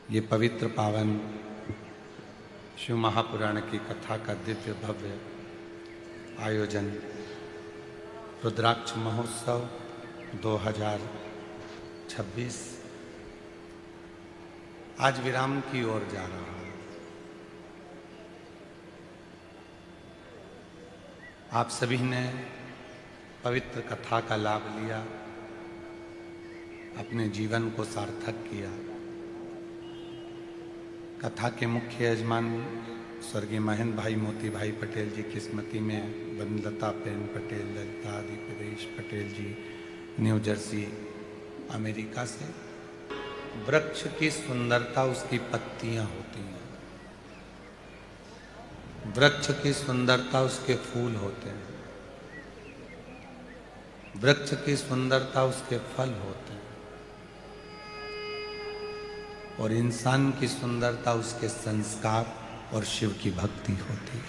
ये पवित्र पावन शिव महापुराण की कथा का दिव्य भव्य आयोजन रुद्राक्ष महोत्सव 2026 आज विराम की ओर जा रहा है। आप सभी ने पवित्र कथा का लाभ लिया, अपने जीवन को सार्थक किया। कथा के मुख्य यजमान स्वर्गीय महेंद्र भाई मोती भाई पटेल जी की स्मृति में वनलता पेन पटेल, ललिता आदि प्रदेश पटेल जी न्यू जर्सी अमेरिका से। वृक्ष की सुंदरता उसकी पत्तियां होती हैं, वृक्ष की सुंदरता उसके फूल होते हैं, वृक्ष की सुंदरता उसके फल होते हैं और इंसान की सुंदरता उसके संस्कार और शिव की भक्ति होती है।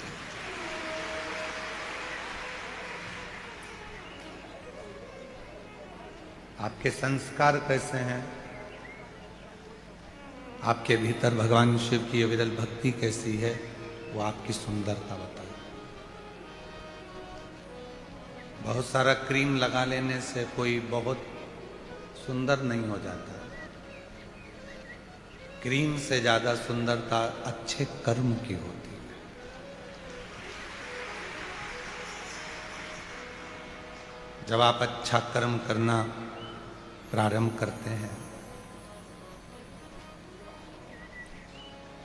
आपके संस्कार कैसे हैं, आपके भीतर भगवान शिव की अविरल भक्ति कैसी है, वो आपकी सुंदरता बताए। बहुत सारा क्रीम लगा लेने से कोई बहुत सुंदर नहीं हो जाता। क्रीम से ज्यादा सुंदरता अच्छे कर्म की होती है। जब आप अच्छा कर्म करना प्रारंभ करते हैं,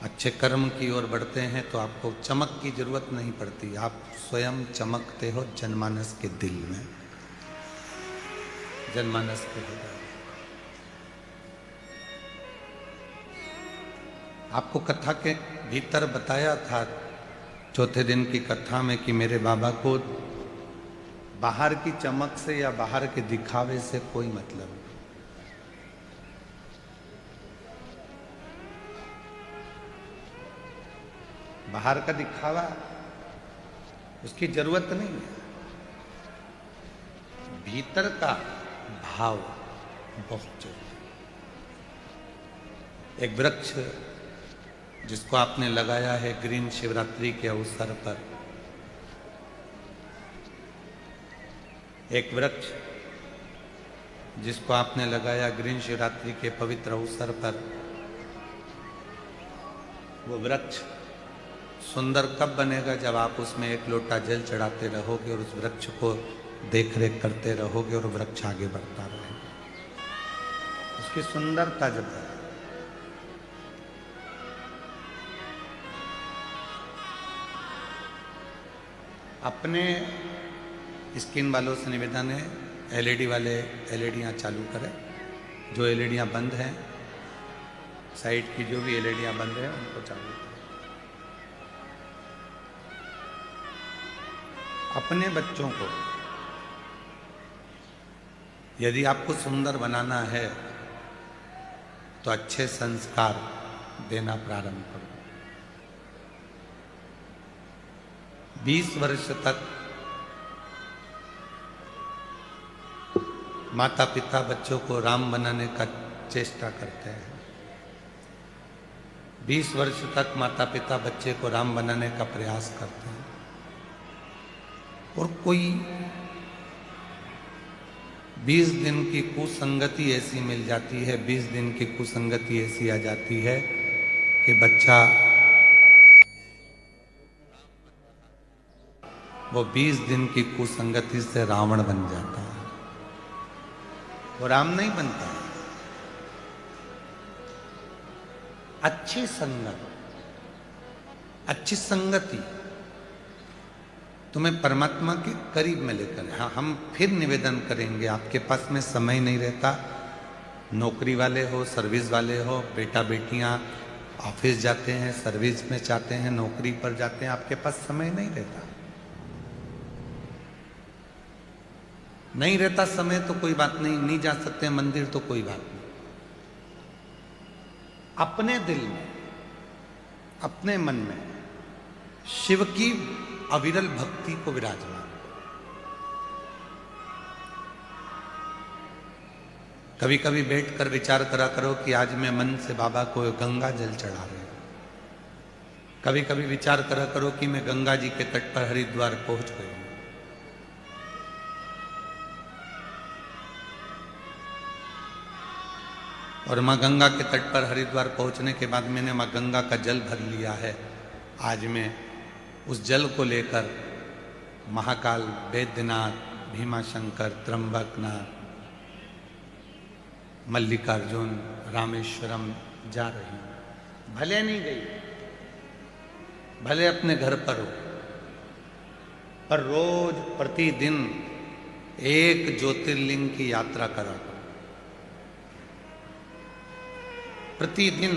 अच्छे कर्म की ओर बढ़ते हैं, तो आपको चमक की जरूरत नहीं पड़ती। आप स्वयं चमकते हो जनमानस के दिल में, जनमानस के हृदय। आपको कथा के भीतर बताया था चौथे दिन की कथा में कि मेरे बाबा को बाहर की चमक से या बाहर के दिखावे से कोई मतलब नहीं। बाहर का दिखावा उसकी जरूरत नहीं है, भीतर का भाव बहुत जरूरी है। एक वृक्ष जिसको आपने लगाया है ग्रीन शिवरात्रि के अवसर पर, एक वृक्ष जिसको आपने लगाया ग्रीन शिवरात्रि के पवित्र अवसर पर, वो वृक्ष सुंदर कब बनेगा जब आप उसमें एक लोटा जल चढ़ाते रहोगे और उस वृक्ष को देख रेख करते रहोगे और वृक्ष आगे बढ़ता रहेगा। उसकी सुंदरता जब है। अपने स्क्रीन वालों से निवेदन है, एलईडी वाले एलईडियाँ चालू करें। जो एलईडियाँ बंद हैं, साइड की जो भी एलईडियाँ बंद हैं उनको चालू करें। अपने बच्चों को यदि आपको सुंदर बनाना है तो अच्छे संस्कार देना प्रारंभ करो। 20 वर्ष तक माता पिता बच्चों को राम बनाने का चेष्टा करते हैं। 20 वर्ष तक माता पिता बच्चे को राम बनाने का प्रयास करते हैं और कोई 20 दिन की कुसंगति ऐसी मिल जाती है, 20 दिन की कुसंगति ऐसी आ जाती है कि बच्चा वो 20 दिन की कुसंगति से रावण बन जाता है, वो राम नहीं बनता है। अच्छी संगत, अच्छी संगति तुम्हें परमात्मा के करीब में लेकर। हाँ, हम फिर निवेदन करेंगे, आपके पास में समय नहीं रहता, नौकरी वाले हो, सर्विस वाले हो, बेटा बेटियां ऑफिस जाते हैं, सर्विस में जाते हैं, नौकरी पर जाते हैं, आपके पास समय नहीं रहता। नहीं रहता समय तो कोई बात नहीं, नहीं जा सकते मंदिर तो कोई बात नहीं। अपने दिल में, अपने मन में शिव की अविरल भक्ति को विराजमान। कभी कभी बैठकर विचार करा करो कि आज मैं मन से बाबा को गंगा जल चढ़ा रहे हूं। कभी कभी विचार करा करो कि मैं गंगा जी के तट पर हरिद्वार पहुंच गई हूं। और माँ गंगा के तट पर हरिद्वार पहुंचने के बाद मैंने माँ गंगा का जल भर लिया है। आज मैं उस जल को लेकर महाकाल, बैद्यनाथ, भीमाशंकर, त्र्यंबकनाथ, मल्लिकार्जुन, रामेश्वरम जा रही हूं। भले नहीं गई, भले अपने घर पर हो, पर रोज प्रतिदिन एक ज्योतिर्लिंग की यात्रा करा करो। प्रतिदिन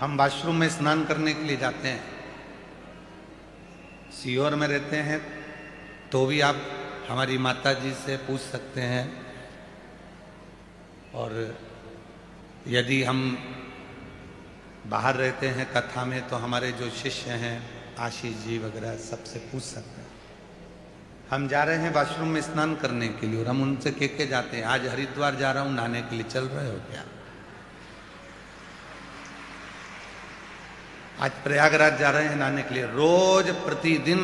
हम वॉशरूम में स्नान करने के लिए जाते हैं, सीहोर में रहते हैं तो भी आप हमारी माता जी से पूछ सकते हैं। और यदि हम बाहर रहते हैं कथा में तो हमारे जो शिष्य हैं आशीष जी वगैरह सबसे पूछ सकते हैं। हम जा रहे हैं वॉशरूम में स्नान करने के लिए और हम उनसे कह के जाते हैं आज हरिद्वार जा रहा हूं नहाने के लिए, चल रहे हो क्या? आज प्रयागराज जा रहे हैं नहाने के लिए। रोज प्रतिदिन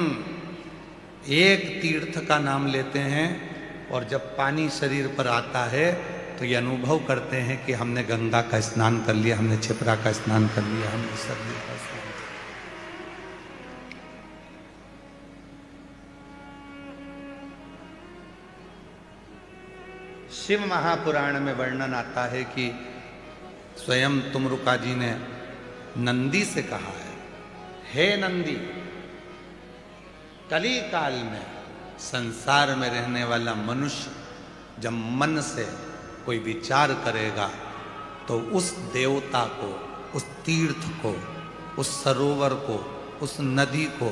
एक तीर्थ का नाम लेते हैं और जब पानी शरीर पर आता है तो ये अनुभव करते हैं कि हमने गंगा का स्नान कर लिया, हमने छिपरा का स्नान कर लिया, हमने सरयू का स्नान कर लिया। शिव महापुराण में वर्णन आता है कि स्वयं तुमरुका जी ने नंदी से कहा है, हे नंदी, कली काल में संसार में रहने वाला मनुष्य जब मन से कोई विचार करेगा तो उस देवता को, उस तीर्थ को, उस सरोवर को, उस नदी को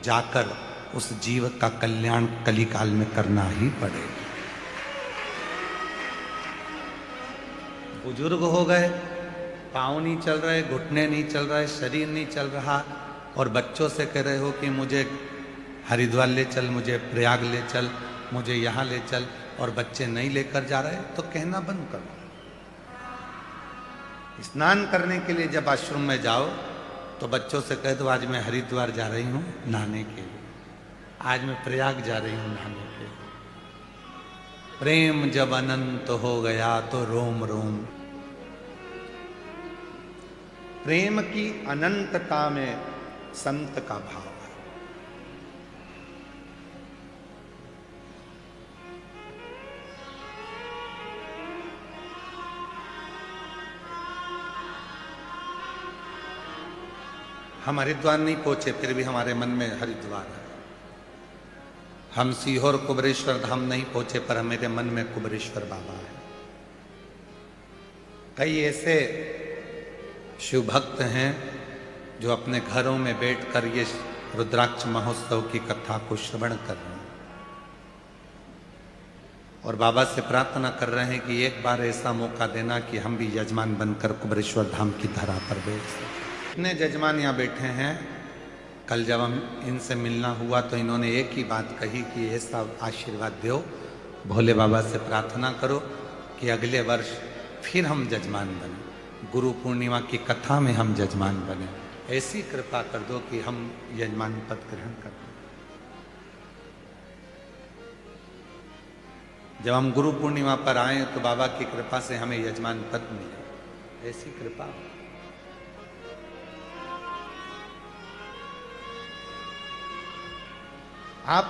जाकर उस जीव का कल्याण कलिकाल में करना ही पड़ेगा। बुजुर्ग हो गए, पाँव नहीं चल रहे, घुटने नहीं चल रहे, शरीर नहीं चल रहा और बच्चों से कह रहे हो कि मुझे हरिद्वार ले चल, मुझे प्रयाग ले चल, मुझे यहाँ ले चल, और बच्चे नहीं लेकर जा रहे तो कहना बंद करो। स्नान करने के लिए जब आश्रम में जाओ तो बच्चों से कह दो आज मैं हरिद्वार जा रही हूँ नहाने के लिए, आज मैं प्रयाग जा रही हूँ नहाने के लिए। प्रेम जब अनंत हो गया तो रोम रोम। प्रेम की अनंतता में संत का भाव है। हम हरिद्वार नहीं पहुंचे फिर भी हमारे मन में हरिद्वार है। हम सीहोर कुबरेश्वर धाम नहीं पहुंचे पर मेरे मन में कुबरेश्वर बाबा है। कई ऐसे शिव भक्त हैं जो अपने घरों में बैठकर ये रुद्राक्ष महोत्सव की कथा को श्रवण कर रहे हैं और बाबा से प्रार्थना कर रहे हैं कि एक बार ऐसा मौका देना कि हम भी यजमान बनकर कुबरेश्वर धाम की धरा पर बैठ सकें। इतने यजमान यहाँ बैठे हैं। कल जब हम इनसे मिलना हुआ तो इन्होंने एक ही बात कही कि ऐसा आशीर्वाद दो, भोले बाबा से प्रार्थना करो कि अगले वर्ष फिर हम यजमान बने, गुरु पूर्णिमा की कथा में हम यजमान बने। ऐसी कृपा कर दो कि हम यजमान पद ग्रहण कर दें। जब हम गुरु पूर्णिमा पर आए तो बाबा की कृपा से हमें यजमान पद मिले। ऐसी कृपा। आप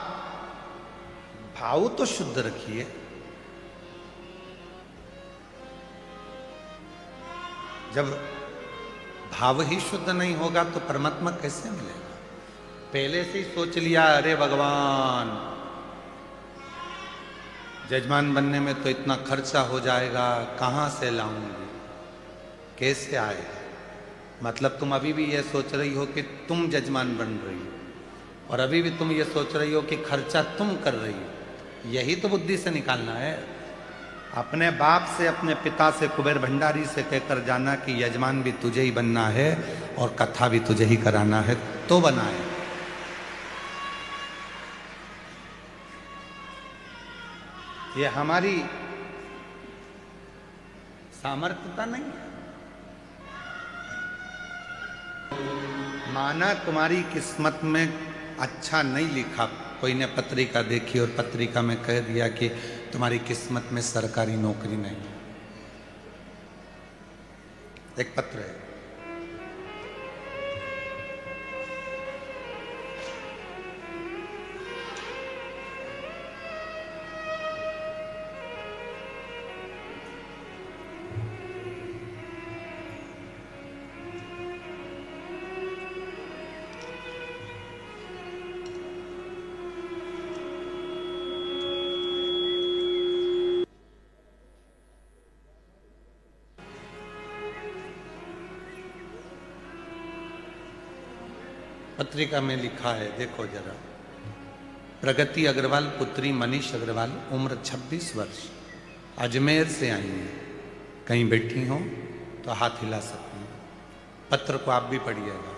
भाव तो शुद्ध रखिए। जब भाव ही शुद्ध नहीं होगा तो परमात्मा कैसे मिलेगा? पहले से ही सोच लिया अरे भगवान जजमान बनने में तो इतना खर्चा हो जाएगा, कहाँ से लाऊंगी, कैसे आएगा? मतलब तुम अभी भी ये सोच रही हो कि तुम जजमान बन रही हो और अभी भी तुम ये सोच रही हो कि खर्चा तुम कर रही हो। यही तो बुद्धि से निकालना है। अपने बाप से, अपने पिता से, कुबेर भंडारी से कहकर जाना कि यजमान भी तुझे ही बनना है और कथा भी तुझे ही कराना है, तो बनाए। ये हमारी सामर्थ्यता नहीं है। माना तुम्हारी किस्मत में अच्छा नहीं लिखा, कोई ने पत्रिका देखी और पत्रिका में कह दिया कि तुम्हारी किस्मत में सरकारी नौकरी नहीं। एक पत्र है, पत्रिका में लिखा है, देखो जरा। प्रगति अग्रवाल पुत्री मनीष अग्रवाल, उम्र 26 वर्ष, अजमेर से आई हैं। कहीं बैठी हो तो हाथ हिला सकती हैं। पत्र को आप भी पढ़िएगा।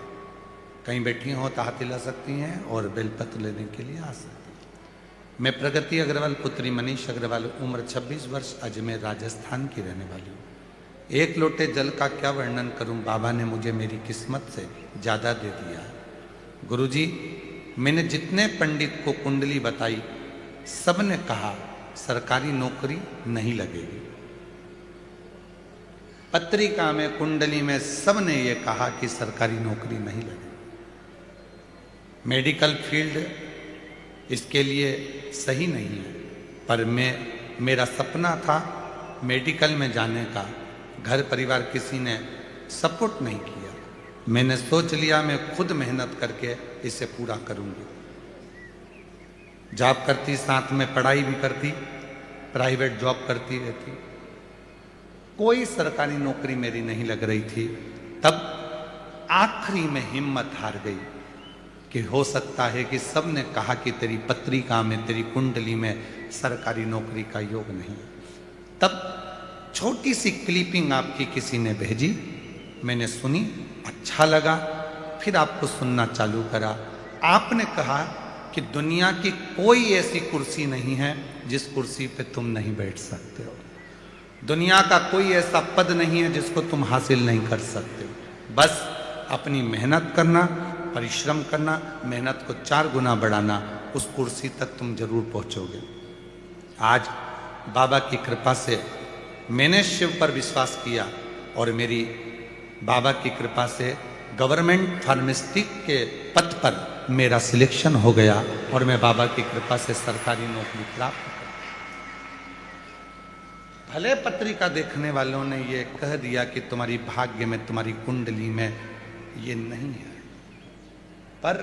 कहीं बैठी हो तो हाथ हिला सकती हैं और बेलपत्र लेने के लिए आ सकती हैं। मैं प्रगति अग्रवाल पुत्री मनीष अग्रवाल, उम्र 26 वर्ष, अजमेर राजस्थान की रहने वाली हूँ। एक लोटे जल का क्या वर्णन करूं, बाबा ने मुझे मेरी किस्मत से ज़्यादा दे दिया है। गुरुजी, मैंने जितने पंडित को कुंडली बताई, सब ने कहा सरकारी नौकरी नहीं लगेगी। पत्रिका में, कुंडली में सब ने ये कहा कि सरकारी नौकरी नहीं लगेगी। मेडिकल फील्ड इसके लिए सही नहीं है, पर मेरा सपना था मेडिकल में जाने का। घर परिवार किसी ने सपोर्ट नहीं किया। मैंने सोच लिया मैं खुद मेहनत करके इसे पूरा करूंगी। जॉब करती, साथ में पढ़ाई भी करती, प्राइवेट जॉब करती रहती। कोई सरकारी नौकरी मेरी नहीं लग रही थी। तब आखिरी में हिम्मत हार गई कि हो सकता है कि सब ने कहा कि तेरी पत्रिका में, तेरी कुंडली में सरकारी नौकरी का योग नहीं। तब छोटी सी क्लिपिंग आपकी किसी ने भेजी, मैंने सुनी, अच्छा लगा, फिर आपको सुनना चालू करा। आपने कहा कि दुनिया की कोई ऐसी कुर्सी नहीं है जिस कुर्सी पे तुम नहीं बैठ सकते हो। दुनिया का कोई ऐसा पद नहीं है जिसको तुम हासिल नहीं कर सकते हो। बस अपनी मेहनत करना, परिश्रम करना, मेहनत को 4 गुना बढ़ाना, उस कुर्सी तक तुम जरूर पहुंचोगे। आज बाबा की कृपा से मैंने शिव पर विश्वास किया और मेरी बाबा की कृपा से गवर्नमेंट फार्मास्यूटिक के पद पर मेरा सिलेक्शन हो गया और मैं बाबा की कृपा से सरकारी नौकरी प्राप्त कर। भले पत्रिका देखने वालों ने ये कह दिया कि तुम्हारी भाग्य में, तुम्हारी कुंडली में ये नहीं है, पर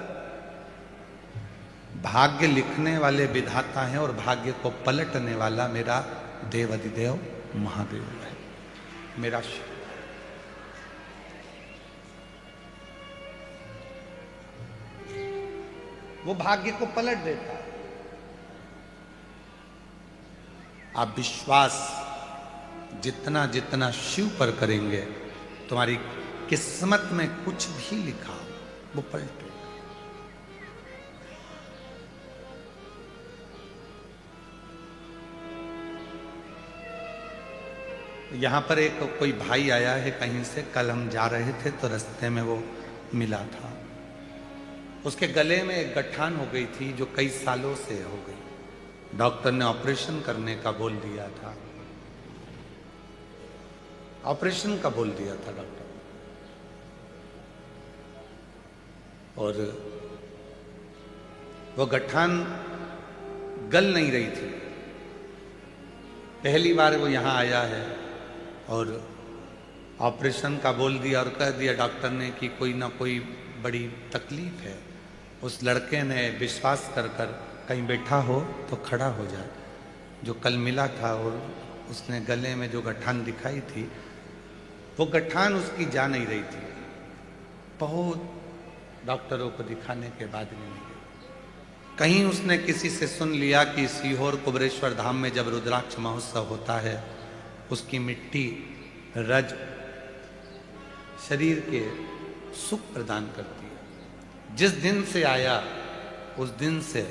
भाग्य लिखने वाले विधाता हैं और भाग्य को पलटने वाला मेरा देवाधिदेव महादेव है, मेरा शिव। वो भाग्य को पलट देता है। आप विश्वास जितना जितना शिव पर करेंगे, तुम्हारी किस्मत में कुछ भी लिखा वो पलटे। यहां पर एक कोई भाई आया है कहीं से, कल हम जा रहे थे तो रास्ते में वो मिला था। उसके गले में एक गठान हो गई थी जो कई सालों से हो गई। डॉक्टर ने ऑपरेशन करने का बोल दिया था, ऑपरेशन का बोल दिया था डॉक्टर। और वो गठान गल नहीं रही थी। पहली बार वो यहाँ आया है और ऑपरेशन का बोल दिया और कह दिया डॉक्टर ने कि कोई ना कोई बड़ी तकलीफ है। उस लड़के ने विश्वास कर कर कहीं बैठा हो तो खड़ा हो जाए। जो कल मिला था और उसने गले में जो गठान दिखाई थी, वो गठान उसकी जा नहीं रही थी। बहुत डॉक्टरों को दिखाने के बाद भी नहीं गई। कहीं उसने किसी से सुन लिया कि सीहोर कुबरेश्वर धाम में जब रुद्राक्ष महोत्सव होता है, उसकी मिट्टी रज शरीर के सुख प्रदान करती है। जिस दिन से आया उस दिन से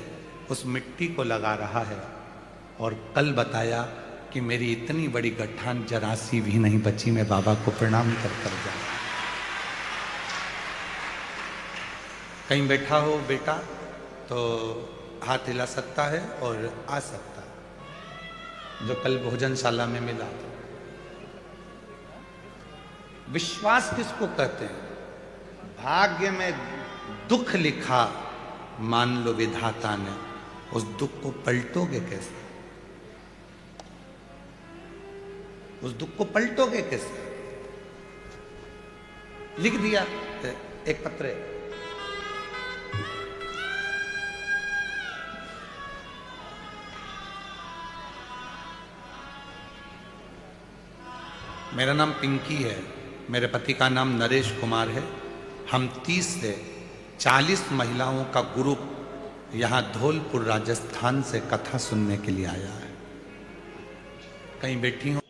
उस मिट्टी को लगा रहा है, और कल बताया कि मेरी इतनी बड़ी गठान जरा सी भी नहीं बची, मैं बाबा को प्रणाम कर कर जाऊं। कहीं बैठा हो बेटा तो हाथ हिला सकता है और आ सकता है, जो कल भोजनशाला में मिला था। विश्वास किसको कहते हैं? भाग्य में दुख लिखा, मान लो विधाता ने, उस दुख को पलटोगे कैसे? उस दुख को पलटोगे कैसे? लिख दिया एक पत्र, मेरा नाम पिंकी है, मेरे पति का नाम नरेश कुमार है। हम 30 से 40 महिलाओं का ग्रुप यहाँ धौलपुर राजस्थान से कथा सुनने के लिए आया है। कहीं बैठी हूँ,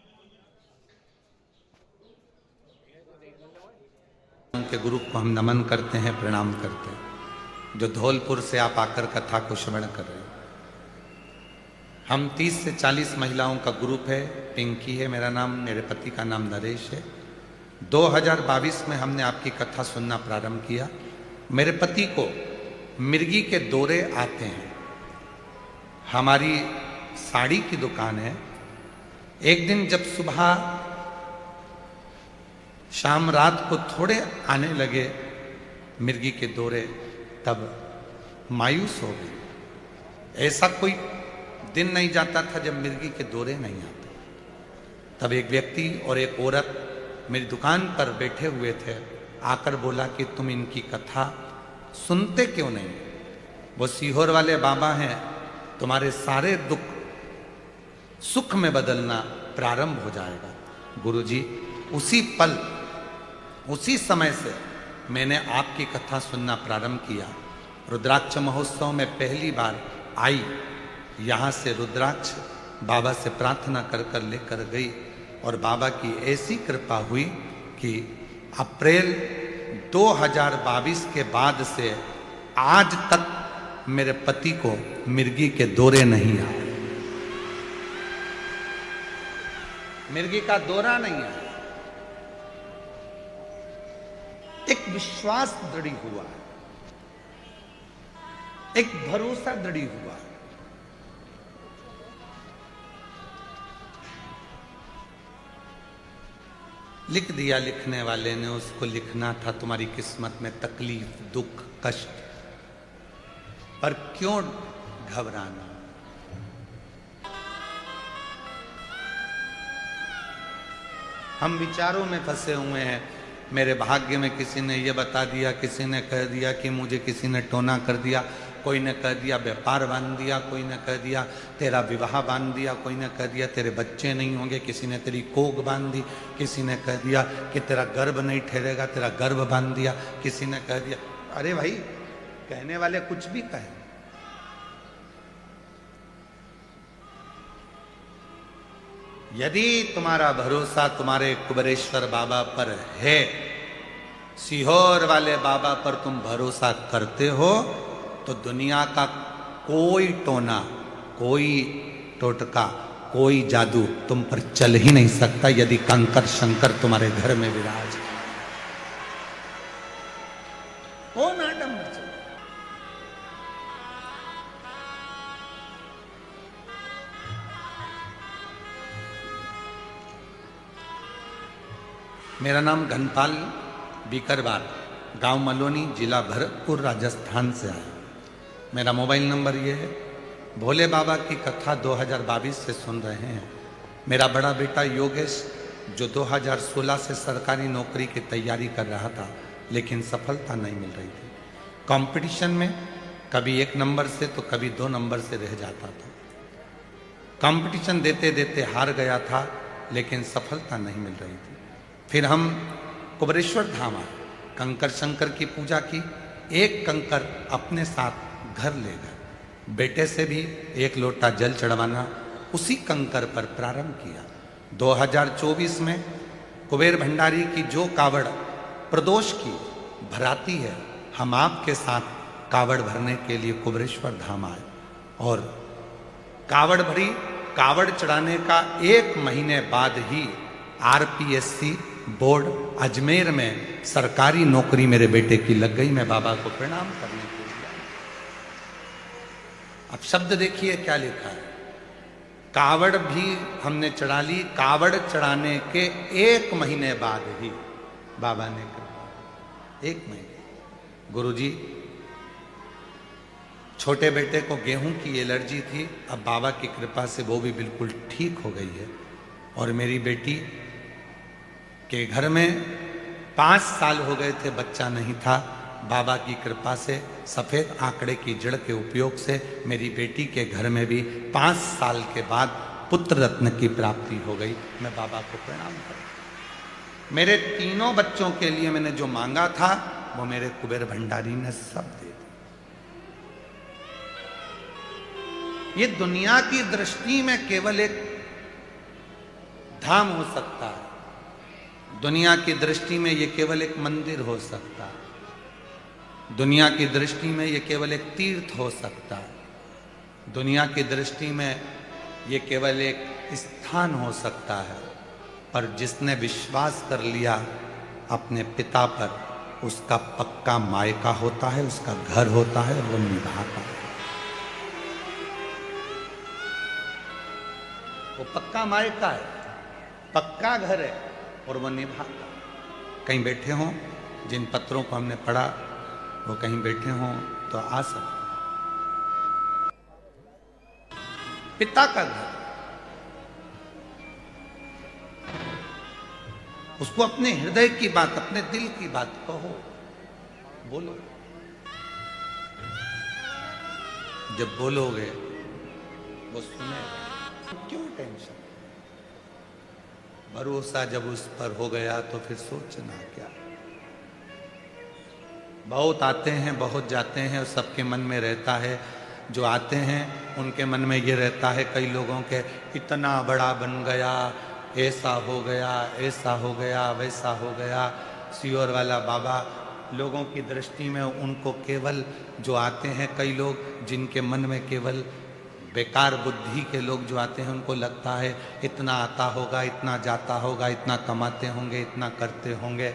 उनके ग्रुप को हम नमन करते हैं, प्रणाम करते हैं, जो धौलपुर से आप आकर कथा को श्रवण कर रहे हैं। हम 30 से 40 महिलाओं का ग्रुप है। पिंकी है मेरा नाम, मेरे पति का नाम नरेश है। 2022 में हमने आपकी कथा सुनना प्रारंभ किया। मेरे पति को मिर्गी के दौरे आते हैं। हमारी साड़ी की दुकान है। एक दिन जब सुबह शाम रात को थोड़े आने लगे मिर्गी के दौरे, तब मायूस हो गए। ऐसा कोई दिन नहीं जाता था जब मिर्गी के दौरे नहीं आते। तब एक व्यक्ति और एक औरत मेरी दुकान पर बैठे हुए थे, आकर बोला कि तुम इनकी कथा सुनते क्यों नहीं? वो सीहोर वाले बाबा हैं, तुम्हारे सारे दुख सुख में बदलना प्रारंभ हो जाएगा। गुरुजी, उसी पल उसी समय से मैंने आपकी कथा सुनना प्रारंभ किया। रुद्राक्ष महोत्सव में पहली बार आई, यहाँ से रुद्राक्ष बाबा से प्रार्थना कर कर लेकर गई, और बाबा की ऐसी कृपा हुई कि अप्रैल 2022 के बाद से आज तक मेरे पति को मिर्गी के दौरे नहीं आए। मिर्गी का दौरा नहीं आया। एक विश्वास दृढ़ हुआ, एक भरोसा दृढ़ हुआ। लिख दिया लिखने वाले ने, उसको लिखना था तुम्हारी किस्मत में तकलीफ, दुख, कष्ट, पर क्यों घबराना? हम विचारों में फंसे हुए हैं। मेरे भाग्य में किसी ने यह बता दिया, किसी ने कह दिया कि मुझे किसी ने टोना कर दिया, कोई ने कह दिया व्यापार बांध दिया, कोई ने कह दिया तेरा विवाह बांध दिया, कोई ने कह दिया तेरे बच्चे नहीं होंगे, किसी ने तेरी कोख बांध दी, किसी ने कह दिया कि तेरा गर्भ नहीं ठहरेगा, तेरा गर्भ बांध दिया, किसी ने कह दिया। अरे भाई, कहने वाले कुछ भी कहें। यदि तुम्हारा भरोसा तुम्हारे कुबरेश्वर बाबा पर है, सीहोर वाले बाबा पर तुम भरोसा करते हो, तो दुनिया का कोई टोना, कोई टोटका, कोई जादू तुम पर चल ही नहीं सकता, यदि कंकर शंकर तुम्हारे घर में विराज हो ना। मेरा नाम घनपाल बीकरवाल, गांव मलोनी, जिला भरतपुर, राजस्थान से आया। मेरा मोबाइल नंबर ये है। भोले बाबा की कथा 2022 से सुन रहे हैं। मेरा बड़ा बेटा योगेश, जो 2016 से सरकारी नौकरी की तैयारी कर रहा था, लेकिन सफलता नहीं मिल रही थी। कंपटीशन में कभी 1 नंबर से तो कभी 2 नंबर से रह जाता था। कंपटीशन देते देते हार गया था, लेकिन सफलता नहीं मिल रही थी। फिर हम कुबरेश्वर धाम आए, कंकर शंकर की पूजा की। एक कंकर अपने साथ घर ले गए। बेटे से भी 1 लोटा जल चढ़वाना उसी कंकर पर प्रारंभ किया। 2024 में कुबेर भंडारी की जो कावड़ प्रदोष की भराती है, हम आपके साथ कावड़ भरने के लिए कुबेरेश्वर धाम आए और कावड़ भरी। कावड़ चढ़ाने का 1 महीने बाद ही आरपीएससी बोर्ड अजमेर में सरकारी नौकरी मेरे बेटे की लग गई। मैं बाबा को प्रणाम करने के लिए। अब शब्द देखिए क्या लिखा है। कावड़ भी हमने चढ़ा ली। कावड़ चढ़ाने के 1 महीने बाद ही बाबा ने कहा 1 महीने। गुरुजी, छोटे बेटे को गेहूं की एलर्जी थी, अब बाबा की कृपा से वो भी बिल्कुल ठीक हो गई है। और मेरी बेटी के घर में 5 साल हो गए थे, बच्चा नहीं था। बाबा की कृपा से सफेद आंकड़े की जड़ के उपयोग से मेरी बेटी के घर में भी 5 साल के बाद पुत्र रत्न की प्राप्ति हो गई। मैं बाबा को प्रणाम करता। मेरे 3 बच्चों के लिए मैंने जो मांगा था वो मेरे कुबेर भंडारी ने सब दे दिया। ये दुनिया की दृष्टि में केवल एक धाम हो सकता है, दुनिया की दृष्टि में ये केवल एक मंदिर हो सकता है, दुनिया की दृष्टि में ये केवल एक तीर्थ हो सकता है, दुनिया की दृष्टि में ये केवल एक स्थान हो सकता है। पर जिसने विश्वास कर लिया अपने पिता पर, उसका पक्का मायका होता है, उसका घर होता है, वो निभाता है। वो पक्का मायका है, पक्का घर है और वो निभाता। कहीं बैठे हों, जिन पत्रों को हमने पढ़ा वो कहीं बैठे हों तो आ सकते। पिता का घर, उसको अपने हृदय की बात, अपने दिल की बात कहो, बोलो। जब बोलोगे वो सुनेगा। क्यों टेंशन? भरोसा जब उस पर हो गया तो फिर सोचना क्या। बहुत आते हैं, बहुत जाते हैं और सबके मन में रहता है। जो आते हैं उनके मन में ये रहता है, कई लोगों के, इतना बड़ा बन गया, ऐसा हो गया, ऐसा हो गया, वैसा हो गया। सियोर वाला बाबा लोगों की दृष्टि में, उनको केवल जो आते हैं, कई लोग जिनके मन में केवल बेकार बुद्धि के लोग जो आते हैं, उनको लगता है इतना आता होगा, इतना जाता होगा, इतना कमाते होंगे, इतना करते होंगे।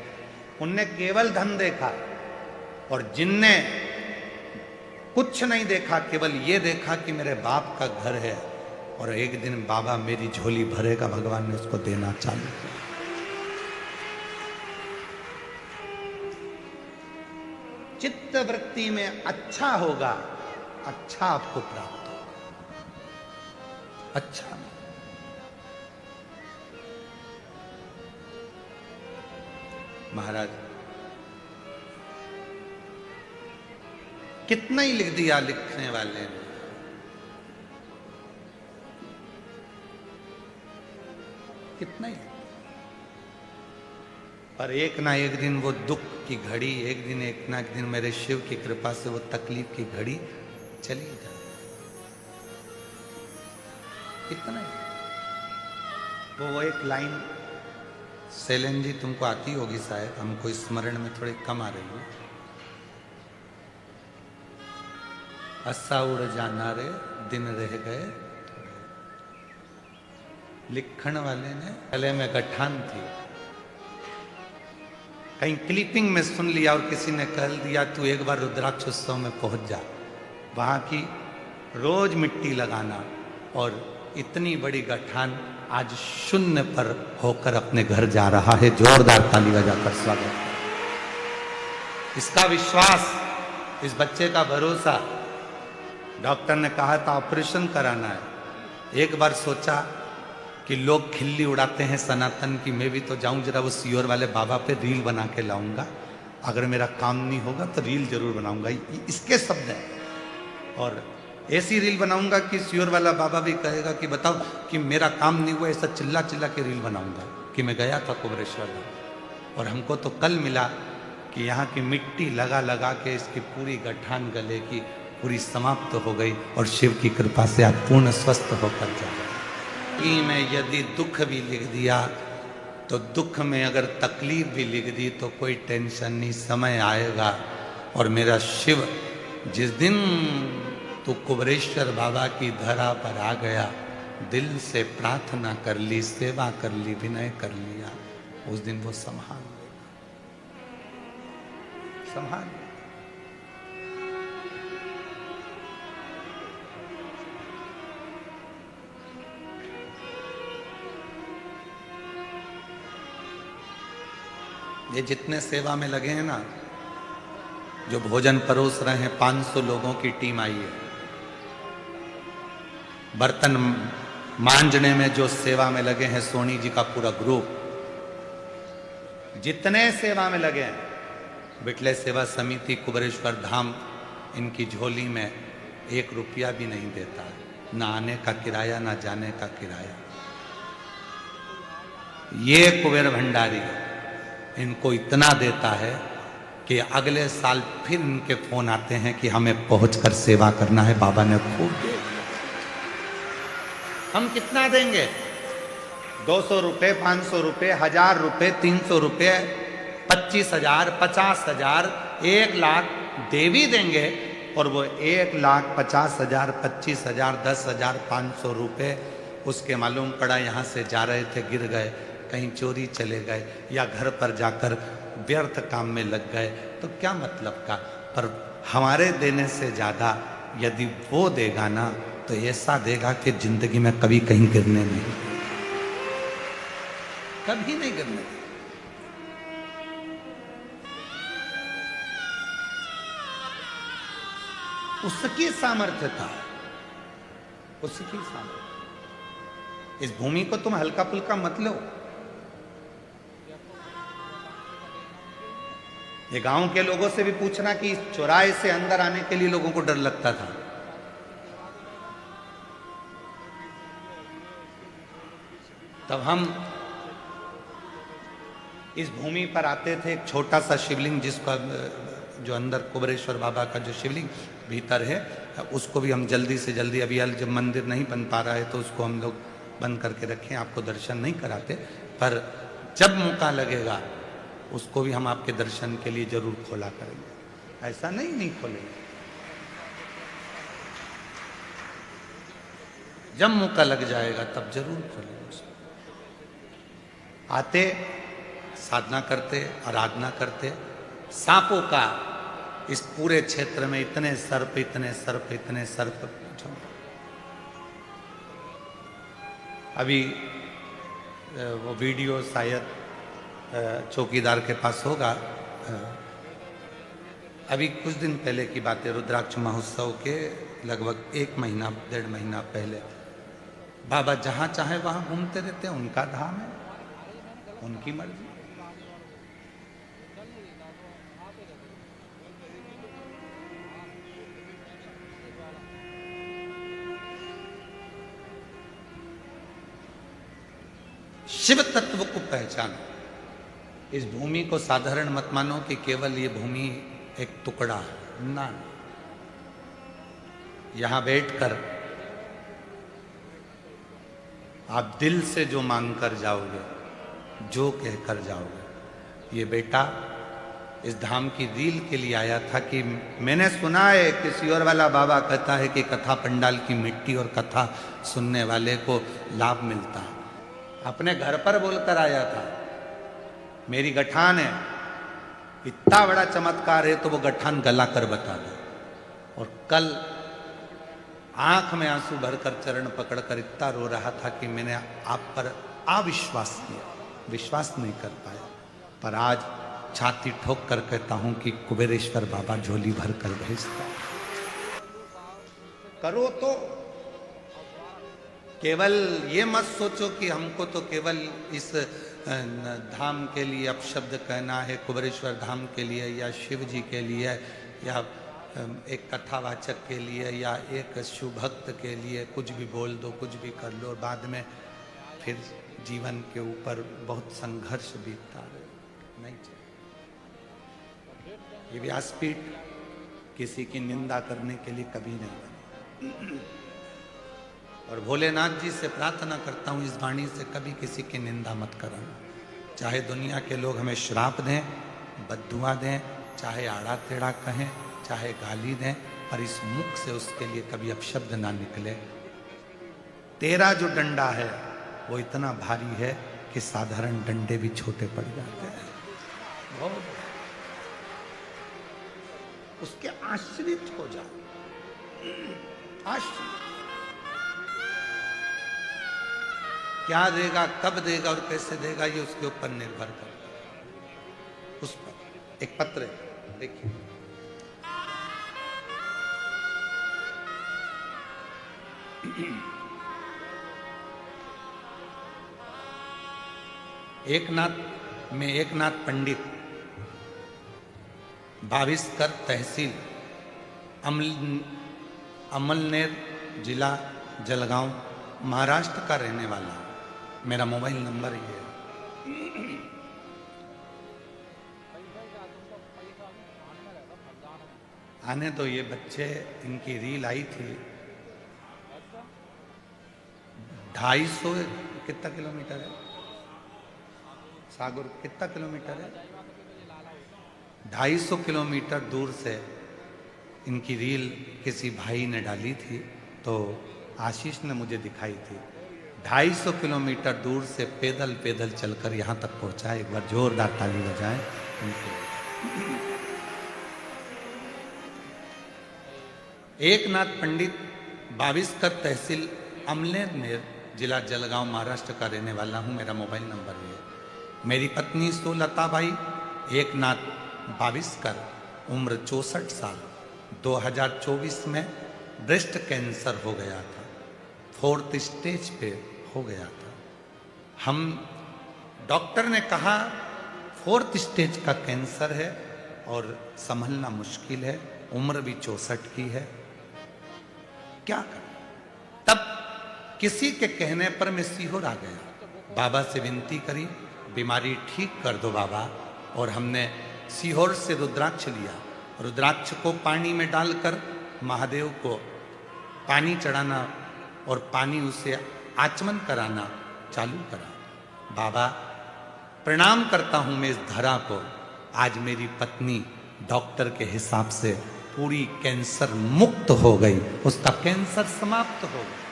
उनने केवल धन देखा। और जिनने कुछ नहीं देखा, केवल ये देखा कि मेरे बाप का घर है और एक दिन बाबा मेरी झोली भरेगा, भगवान ने उसको देना चालू किया। चित्त वृत्ति में अच्छा होगा, अच्छा आपको प्राप्त होगा। अच्छा, महाराज कितना ही लिख दिया लिखने वाले ने, कितना ही, पर एक ना एक दिन वो दुख की घड़ी, एक ना एक दिन मेरे शिव की कृपा से वो तकलीफ की घड़ी चली जाए। कितना ही। वो एक लाइन सेलन जी तुमको आती होगी शायद, हमको स्मरण में थोड़ी कम आ रही है। असा उड़ जाना रे दिन रह गए। लिखण वाले ने गले में गठान थी, कहीं क्लिपिंग में सुन लिया और किसी ने कह दिया तू एक बार रुद्राक्ष उत्सव में पहुंच जा, वहां की रोज मिट्टी लगाना। और इतनी बड़ी गठान आज शून्य पर होकर अपने घर जा रहा है। जोरदार ताली बजाकर स्वागत। इसका विश्वास, इस बच्चे का भरोसा। डॉक्टर ने कहा था ऑपरेशन कराना है। एक बार सोचा कि लोग खिल्ली उड़ाते हैं सनातन की, मैं भी तो जाऊं जरा वो सियोर वाले बाबा पे रील बना के लाऊंगा। अगर मेरा काम नहीं होगा तो रील जरूर बनाऊंगा, इसके शब्द हैं। और ऐसी रील बनाऊंगा कि सियोर वाला बाबा भी कहेगा कि बताओ कि मेरा काम नहीं हुआ, ऐसा चिल्ला चिल्ला के रील बनाऊंगा कि मैं गया था कुबेरेश्वर। और हमको तो कल मिला कि यहाँ की मिट्टी लगा लगा के इसकी पूरी गठान गले की पूरी समाप्त हो गई और शिव की कृपा से आप पूर्ण स्वस्थ होकर जाए। में यदि दुख भी लिख दिया तो दुख में अगर तकलीफ भी लिख दी तो कोई टेंशन नहीं, समय आएगा और मेरा शिव जिस दिन तू कुबरेश्वर बाबा की धरा पर आ गया, दिल से प्रार्थना कर ली, सेवा कर ली, विनय कर लिया, उस दिन वो संभाल लेगा, संभाल लेगा। ये जितने सेवा में लगे हैं ना, जो भोजन परोस रहे हैं, 500 लोगों की टीम आई है। बर्तन मांजने में जो सेवा में लगे हैं, सोनी जी का पूरा ग्रुप, जितने सेवा में लगे हैं, बिटले सेवा समिति कुबरेश्वर धाम, इनकी झोली में 1 रुपया भी नहीं देता है, ना आने का किराया ना जाने का किराया। ये कुबेर भंडारी इनको इतना देता है कि अगले साल फिर इनके फोन आते हैं कि हमें पहुंचकर सेवा करना है, बाबा ने खूब दे दिया। हम कितना देंगे? 200 रुपये, 500 रुपये, 1000 रुपये, 300 रुपये, 25,000, 50,000, 1 लाख देवी देंगे। और वो 1,50,000, 25,000, 10,000, 500 रुपये उसके मालूम पड़ा यहाँ से जा रहे थे, गिर गए, कहीं चोरी चले गए या घर पर जाकर व्यर्थ काम में लग गए, तो क्या मतलब का। पर हमारे देने से ज़्यादा यदि वो देगा ना, तो ऐसा देगा कि जिंदगी में कभी कहीं गिरने नहीं, कभी नहीं गिरने। उसकी सामर्थ्यता, उसकी सामर्थ्य। इस भूमि को तुम हल्का फुल्का मत लो। ये गांव के लोगों से भी पूछना कि चौराहे से अंदर आने के लिए लोगों को डर लगता था। तब हम इस भूमि पर आते थे, एक छोटा सा शिवलिंग जिसका जो अंदर कुबरेश्वर बाबा का जो शिवलिंग भीतर है, उसको भी हम जल्दी से जल्दी, अभी जब मंदिर नहीं बन पा रहा है तो उसको हम लोग बंद करके रखें, आपको दर्शन नहीं कराते, पर जब मौका लगेगा उसको भी हम आपके दर्शन के लिए जरूर खोला करेंगे। ऐसा नहीं खोलेंगे, जब मौका लग जाएगा तब जरूर खोलेंगे। आते, साधना करते, आराधना करते। सांपों का इस पूरे क्षेत्र में इतने सर्प, इतने सर्प, इतने सर्प। अभी वो वीडियो शायद चौकीदार के पास होगा। अभी कुछ दिन पहले की बात है, रुद्राक्ष महोत्सव के लगभग 1 महीना 1.5 महीना पहले, बाबा जहाँ चाहे वहाँ घूमते रहते हैं, उनका धाम है, उनकी मर्जी। शिव तत्व को पहचानो। इस भूमि को साधारण मत मानो कि केवल ये भूमि एक टुकड़ा है, ना। यहां बैठकर आप दिल से जो मांग कर जाओगे, जो कहकर जाओगे। ये बेटा इस धाम की रील के लिए आया था कि मैंने सुना है किसी और वाला बाबा कहता है कि कथा पंडाल की मिट्टी और कथा सुनने वाले को लाभ मिलता है। अपने घर पर बोलकर आया था, मेरी गठान है, इतना बड़ा चमत्कार है तो वो गठान गला कर बता दो। और कल आंख में आंसू भरकर चरण पकड़कर इतना रो रहा था कि मैंने आप पर अविश्वास किया, विश्वास नहीं कर पाया। पर आज छाती ठोक कर कहता हूं कि कुबेरेश्वर बाबा झोली भर कर भेजता। करो तो केवल ये मत सोचो कि हमको तो केवल इस धाम के लिए अपशब्द कहना है, कुबेरेश्वर धाम के लिए या शिव जी के लिए या एक कथावाचक के लिए या एक शिव भक्त के लिए कुछ भी बोल दो, कुछ भी कर लो, बाद में फिर जीवन के ऊपर बहुत संघर्ष बीतता है। नहीं चाहिए। ये व्यासपीठ किसी की निंदा करने के लिए कभी नहीं बने। और भोलेनाथ जी से प्रार्थना करता हूँ इस वाणी से, कभी किसी की निंदा मत करना। चाहे दुनिया के लोग हमें श्राप दें, बद्दुआ दें, चाहे आड़ा टेढ़ा कहें, चाहे गाली दें, पर इस मुख से उसके लिए कभी अपशब्द ना निकले। तेरा जो डंडा है वो इतना भारी है कि साधारण डंडे भी छोटे पड़ जाते हैं। बहुत उसके आश्रित हो जाओ। आश्रित क्या देगा, कब देगा और कैसे देगा, ये उसके ऊपर निर्भर करता है। उस पर एक पत्र है, देखिए, एकनाथ में एकनाथ पंडित, भाविस्कर तहसील, अमलनेर जिला जलगांव महाराष्ट्र का रहने वाला हूं। मेरा मोबाइल नंबर ये है। आने तो ये बच्चे, इनकी रील आई थी। 250 कितना किलोमीटर है सागर, कितना किलोमीटर है, 250 किलोमीटर दूर से इनकी रील किसी भाई ने डाली थी, तो आशीष ने मुझे दिखाई थी। 250 किलोमीटर दूर से पैदल पैदल चलकर यहाँ तक पहुँचा। एक बार जोरदार ताली बजाएं उनके। एकनाथ पंडित, भाविस्कर तहसील, अमलेनेर जिला जलगांव महाराष्ट्र का रहने वाला हूँ। मेरा मोबाइल नंबर ये है। मेरी पत्नी सुलताबाई, एकनाथ भाविस्कर, उम्र 64 साल, 2024 में ब्रेस्ट कैंसर हो गया था, 4th स्टेज पे हो गया था। हम डॉक्टर ने कहा 4th स्टेज का कैंसर है और संभलना मुश्किल है, उम्र भी 64 की है, क्या करें। तब किसी के कहने पर मैं सीहोर आ गया, बाबा से विनती करी, बीमारी ठीक कर दो बाबा। और हमने सीहोर से रुद्राक्ष लिया, रुद्राक्ष को पानी में डालकर महादेव को पानी चढ़ाना और पानी उसे आचमन कराना चालू करा। बाबा प्रणाम करता हूं मैं इस धरा को, आज मेरी पत्नी डॉक्टर के हिसाब से पूरी कैंसर मुक्त हो गई, उसका कैंसर समाप्त हो गया।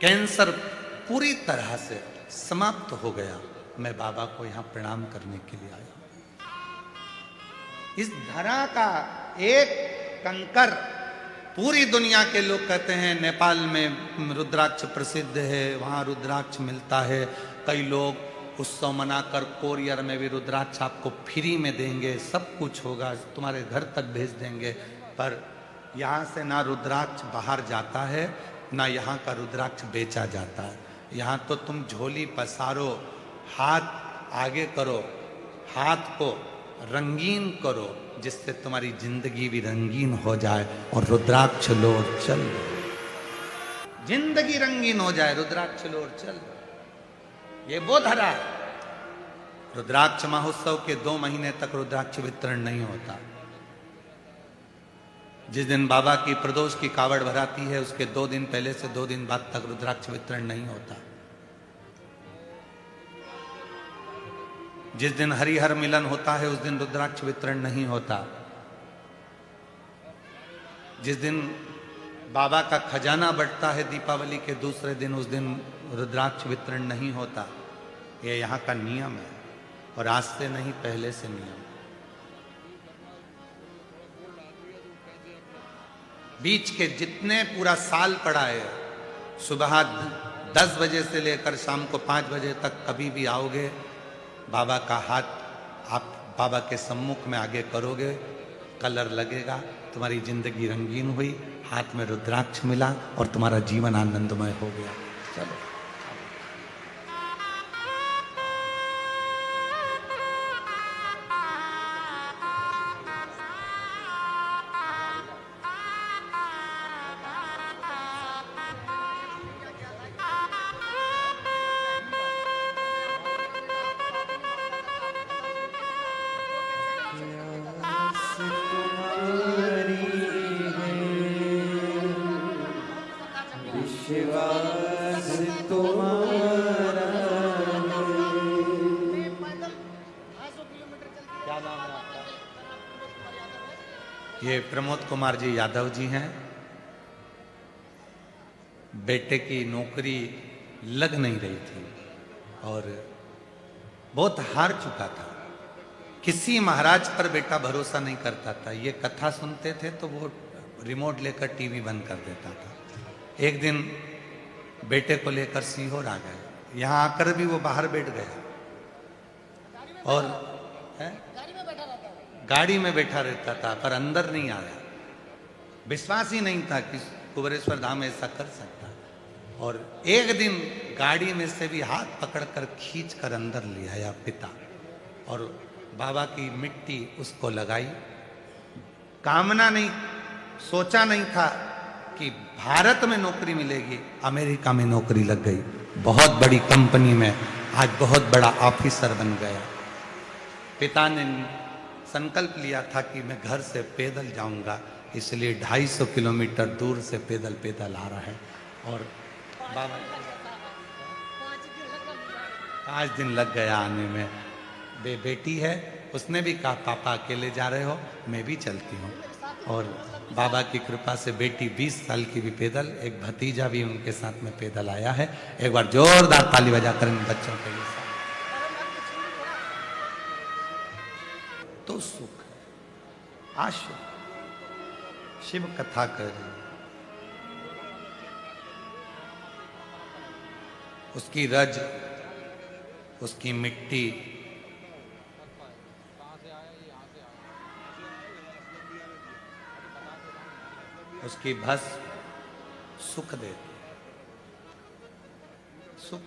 कैंसर पूरी तरह से समाप्त हो गया। मैं बाबा को यहां प्रणाम करने के लिए आया। इस धरा का एक कंकर, पूरी दुनिया के लोग कहते हैं नेपाल में रुद्राक्ष प्रसिद्ध है, वहां रुद्राक्ष मिलता है। कई लोग उत्सव मनाकर कोरियर में भी रुद्राक्ष आपको फ्री में देंगे, सब कुछ होगा, तुम्हारे घर तक भेज देंगे। पर यहाँ से ना रुद्राक्ष बाहर जाता है, ना यहाँ का रुद्राक्ष बेचा जाता है। यहाँ तो तुम झोली पसारो, हाथ आगे करो, हाथ को रंगीन करो, जिससे तुम्हारी जिंदगी भी रंगीन हो जाए, और रुद्राक्ष लो और चल, जिंदगी रंगीन हो जाए, रुद्राक्ष लो और चल। ये वो धरा है। रुद्राक्ष महोत्सव के 2 महीने तक रुद्राक्ष वितरण नहीं होता। जिस दिन बाबा की प्रदोष की कावड़ भराती है, उसके 2 दिन पहले से 2 दिन बाद तक रुद्राक्ष वितरण नहीं होता। जिस दिन हरिहर मिलन होता है, उस दिन रुद्राक्ष वितरण नहीं होता। जिस दिन बाबा का खजाना बढ़ता है दीपावली के दूसरे दिन, उस दिन रुद्राक्ष वितरण नहीं होता। ये यहाँ का नियम है, और आज से नहीं, पहले से नियम। बीच के जितने पूरा साल पड़ा है, सुबह 10 बजे से लेकर शाम को 5 बजे तक कभी भी आओगे, बाबा का हाथ आप बाबा के सम्मुख में आगे करोगे, कलर लगेगा, तुम्हारी जिंदगी रंगीन हुई, हाथ में रुद्राक्ष मिला और तुम्हारा जीवन आनंदमय हो गया। चलो ये प्रमोद कुमार जी यादव जी हैं। बेटे की नौकरी लग नहीं रही थी और बहुत हार चुका था। किसी महाराज पर बेटा भरोसा नहीं करता था। ये कथा सुनते थे तो वो रिमोट लेकर टीवी बंद कर देता था। एक दिन बेटे को लेकर सीहोर आ गए। यहाँ आकर भी वो बाहर बैठ गया और गाड़ी में बैठा रहता था, पर अंदर नहीं आया। विश्वास ही नहीं था कि कुबेरेश्वर धाम ऐसा कर सकता। और एक दिन गाड़ी में से भी हाथ पकड़कर खींच कर अंदर ले आया पिता, और बाबा की मिट्टी उसको लगाई। कामना नहीं, सोचा नहीं था कि भारत में नौकरी मिलेगी। अमेरिका में नौकरी लग गई, बहुत बड़ी कंपनी में आज बहुत बड़ा ऑफिसर बन गया। पिता ने संकल्प लिया था कि मैं घर से पैदल जाऊंगा, इसलिए 250 किलोमीटर दूर से पैदल पैदल आ रहा है। और बाबा 5 दिन लग गया आने में। बेटी है, उसने भी कहा पापा अकेले जा रहे हो, मैं भी चलती हूँ। और बाबा की कृपा से बेटी 20 साल की भी पैदल, एक भतीजा भी उनके साथ में पैदल आया है। एक बार जोरदार ताली बजाकर इन बच्चों के लिए। तो सुख आशु शिव कथा कर, उसकी रज, उसकी मिट्टी, उसकी भस्म सुख देती। सुख।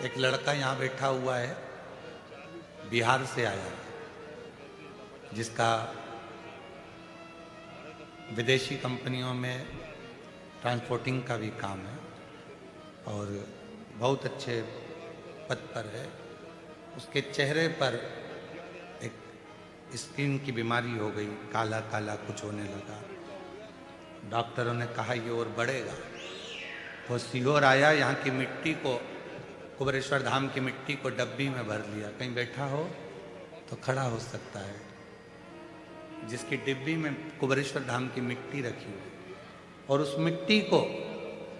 एक लड़का यहां बैठा हुआ है, बिहार से आया है, जिसका विदेशी कंपनियों में ट्रांसपोर्टिंग का भी काम है और बहुत अच्छे पद पर है। उसके चेहरे पर एक स्किन की बीमारी हो गई, काला काला कुछ होने लगा। डॉक्टरों ने कहा ये और बढ़ेगा। वो सीहोर आया, यहाँ की मिट्टी को, कुबेरेश्वर धाम की मिट्टी को डब्बी में भर लिया। कहीं बैठा हो तो खड़ा हो सकता है। जिसकी डिब्बी में कुबेरेश्वर धाम की मिट्टी रखी हुई, और उस मिट्टी को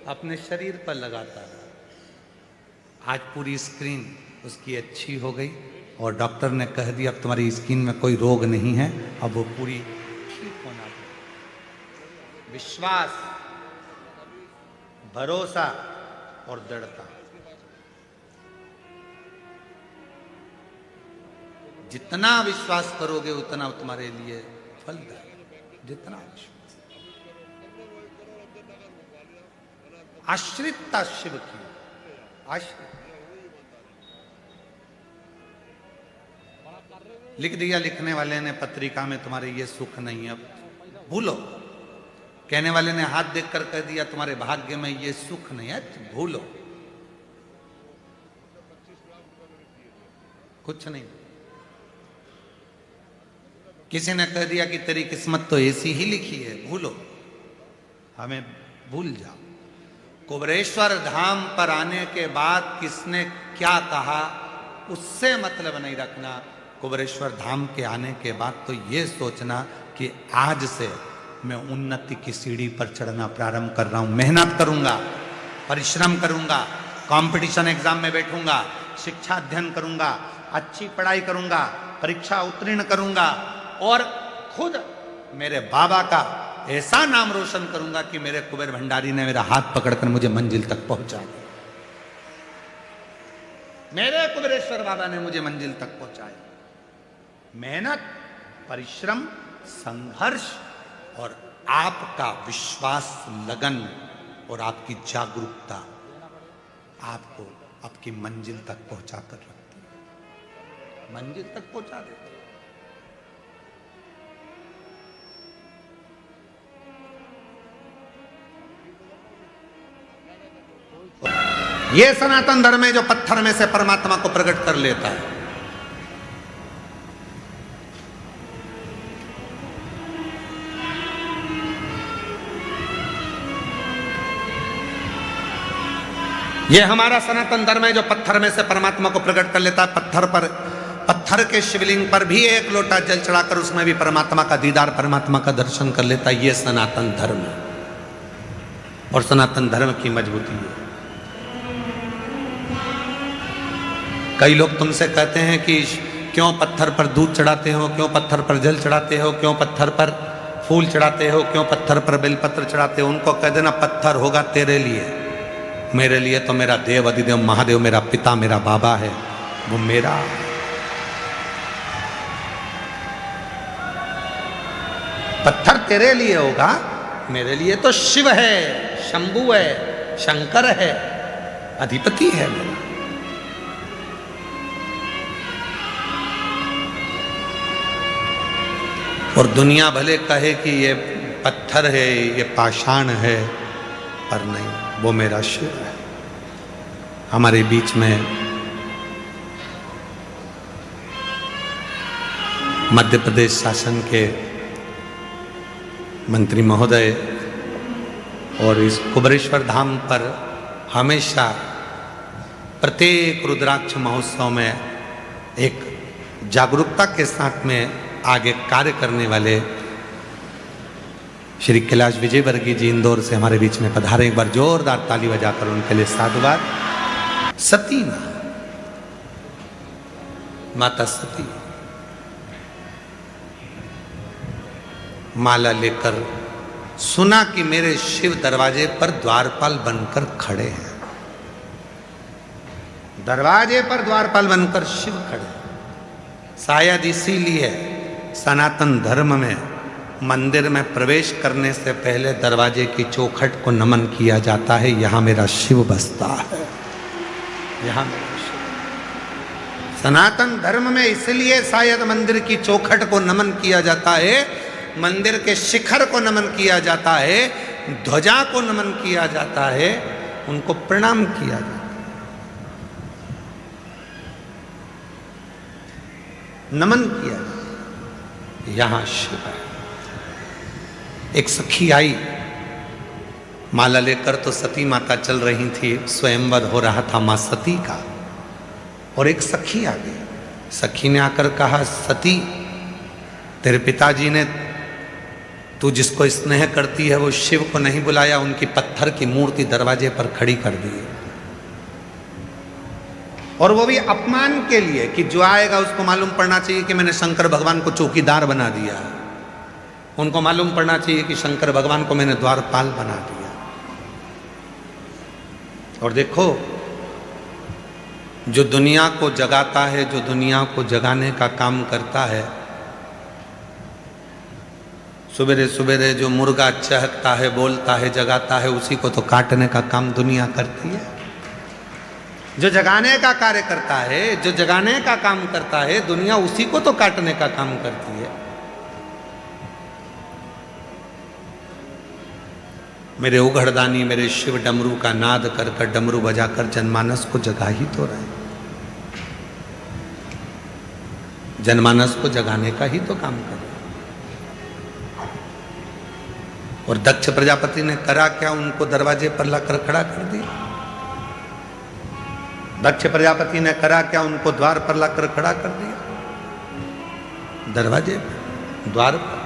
अपने शरीर पर लगाता रहा। आज पूरी स्किन उसकी अच्छी हो गई और डॉक्टर ने कह दिया अब तुम्हारी स्किन में कोई रोग नहीं है, अब वो पूरी ठीक होना चाहिए। विश्वास, भरोसा और दृढ़ता, जितना विश्वास करोगे उतना तुम्हारे लिए फलदायक। जितना विश्वास, आश्रितता शिव की, आश्रित। लिख दिया लिखने वाले ने पत्रिका में तुम्हारे ये सुख नहीं है, अब भूलो। कहने वाले ने हाथ देखकर कह दिया तुम्हारे भाग्य में ये सुख नहीं है, भूलो। कुछ नहीं। किसी ने कह दिया कि तेरी किस्मत तो ऐसी ही लिखी है, भूलो। हमें भूल जाओ। कुबेरेश्वर धाम पर आने के बाद किसने क्या कहा उससे मतलब नहीं रखना। कुबेरेश्वर धाम के आने के बाद तो ये सोचना कि आज से मैं उन्नति की सीढ़ी पर चढ़ना प्रारंभ कर रहा हूं। मेहनत करूंगा, परिश्रम करूंगा, कंपटीशन एग्जाम में बैठूंगा, शिक्षा अध्ययन करूंगा, अच्छी पढ़ाई करूंगा, परीक्षा उत्तीर्ण करूंगा और खुद मेरे बाबा का ऐसा नाम रोशन करूंगा कि मेरे कुबेर भंडारी ने मेरा हाथ पकड़कर मुझे मंजिल तक पहुंचा दिया। मेरे कुबेरेश्वर बाबा ने मुझे मंजिल तक पहुंचाया। मेहनत, परिश्रम, संघर्ष और आपका विश्वास, लगन और आपकी जागरूकता आपको आपकी मंजिल तक पहुंचा कर रखती है। मंजिल तक पहुंचा देती है। ये सनातन धर्म है जो पत्थर में से परमात्मा को प्रकट कर लेता है। ये हमारा सनातन धर्म है जो पत्थर में से परमात्मा को प्रकट कर लेता है। पत्थर पर पत्थर के शिवलिंग पर भी एक लोटा जल चढ़ाकर उसमें भी परमात्मा का दीदार, परमात्मा का दर्शन कर लेता। ये सनातन धर्म है और सनातन धर्म की मजबूती है। कई लोग तुमसे कहते हैं कि क्यों पत्थर पर दूध चढ़ाते हो, क्यों पत्थर पर जल चढ़ाते हो, क्यों पत्थर पर फूल चढ़ाते हो, क्यों पत्थर पर बेलपत्र चढ़ाते हो। उनको कह देना पत्थर होगा तेरे लिए, मेरे लिए तो मेरा देव अधिदेव महादेव, मेरा पिता, मेरा बाबा है, वो मेरा। पत्थर तेरे लिए होगा, मेरे लिए तो शिव है, शंभु है, शंकर है, अधिपति है मेरा। और दुनिया भले कहे कि ये पत्थर है, ये पाषाण है, पर नहीं, वो मेरा शिव है। हमारे बीच में मध्य प्रदेश शासन के मंत्री महोदय और इस कुबेरेश्वर धाम पर हमेशा प्रत्येक रुद्राक्ष महोत्सव में एक जागरूकता के साथ में आगे कार्य करने वाले श्री कैलाश विजयवर्गीय जी इंदौर से हमारे बीच में पधारे। एक बार जोरदार ताली बजाकर उनके लिए साधुवाद। सती माता सती माला लेकर सुना कि मेरे शिव दरवाजे पर द्वारपाल बनकर खड़े हैं। दरवाजे पर द्वारपाल बनकर शिव खड़े। शायद इसीलिए सनातन धर्म में मंदिर में प्रवेश करने से पहले दरवाजे की चौखट को नमन किया जाता है। यहां मेरा शिव बसता है, यहां मेरा शिव। सनातन धर्म में इसलिए शायद मंदिर की चौखट को नमन किया जाता है, मंदिर के शिखर को नमन किया जाता है, ध्वजा को नमन किया जाता है, उनको प्रणाम किया जाता है। नमन किया जाता है। यहां शिव है। एक सखी आई माला लेकर, तो सती माता चल रही थी, स्वयंवर हो रहा था मां सती का, और एक सखी आ गई। सखी ने आकर कहा, सती तेरे पिताजी ने तू जिसको स्नेह करती है वो शिव को नहीं बुलाया, उनकी पत्थर की मूर्ति दरवाजे पर खड़ी कर दी, और वो भी अपमान के लिए कि जो आएगा उसको मालूम पड़ना चाहिए कि मैंने शंकर भगवान को चौकीदार बना दिया। उनको मालूम पड़ना चाहिए कि शंकर भगवान को मैंने द्वारपाल बना दिया। और देखो, जो दुनिया को जगाता है, जो दुनिया को जगाने का काम करता है, सुबेरे सुबेरे जो मुर्गा चहकता है, बोलता है, जगाता है, उसी को तो काटने का काम दुनिया करती है। जो जगाने का कार्य करता है, जो जगाने का काम करता है, दुनिया उसी को तो काटने का काम करती है। मेरे उघड़दानी मेरे शिव डमरू का नाद कर कर, डमरू बजाकर जनमानस को जगा ही तो रहे। जनमानस को जगाने का ही तो काम कर रहे। और दक्ष प्रजापति ने करा क्या? उनको दरवाजे पर लाकर खड़ा कर दिया। दक्ष प्रजापति ने करा क्या? उनको द्वार पर लाकर खड़ा कर दिया, दरवाजे पर, द्वार पर।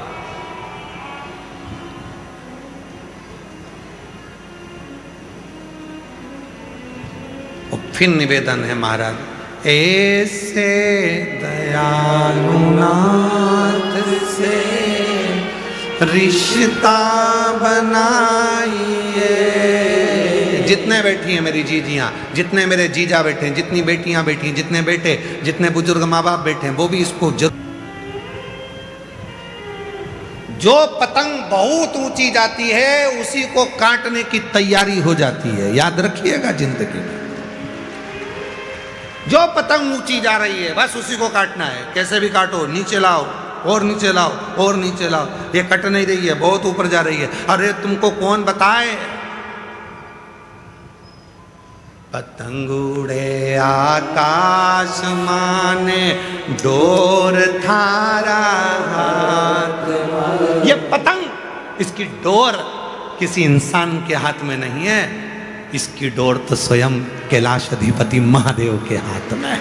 और फिर निवेदन है महाराज, ऐसे दयालुनाथ से रिश्ता बनाइए। जितने बैठी हैं मेरी जीजियां, जितने मेरे जीजा बैठे हैं, जितनी बेटियां बैठी हैं, जितने बेटे, जितने बुजुर्ग माँ बाप बैठे हैं, वो भी इसको जो पतंग बहुत ऊंची जाती है उसी को काटने की तैयारी हो जाती है। याद रखिएगा जिंदगी में, जो पतंग ऊंची जा रही है बस उसी को काटना है। कैसे भी काटो, नीचे लाओ और नीचे लाओ और नीचे लाओ, ये कट नहीं रही है, बहुत ऊपर जा रही है। अरे तुमको कौन बताए? पतंग उड़े आकाश माने डोर थारा हाथ। ये पतंग, इसकी डोर किसी इंसान के हाथ में नहीं है, इसकी डोर तो स्वयं कैलाश अधिपति महादेव के हाथ में है।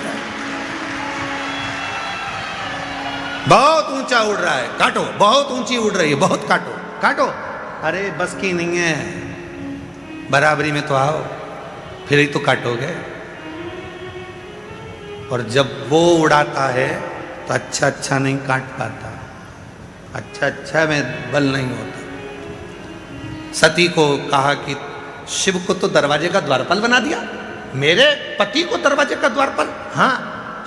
बहुत ऊंचा उड़ रहा है, काटो, बहुत ऊंची उड़ रही है, बहुत काटो, काटो। अरे बस की नहीं है, बराबरी में तो आओ, फिर ही तो काटोगे। और जब वो उड़ाता है तो अच्छा अच्छा नहीं काट पाता, अच्छा अच्छा में बल नहीं होता। सती को कहा कि शिव को तो दरवाजे का द्वारपाल बना दिया, मेरे पति को दरवाजे का द्वारपाल? हाँ,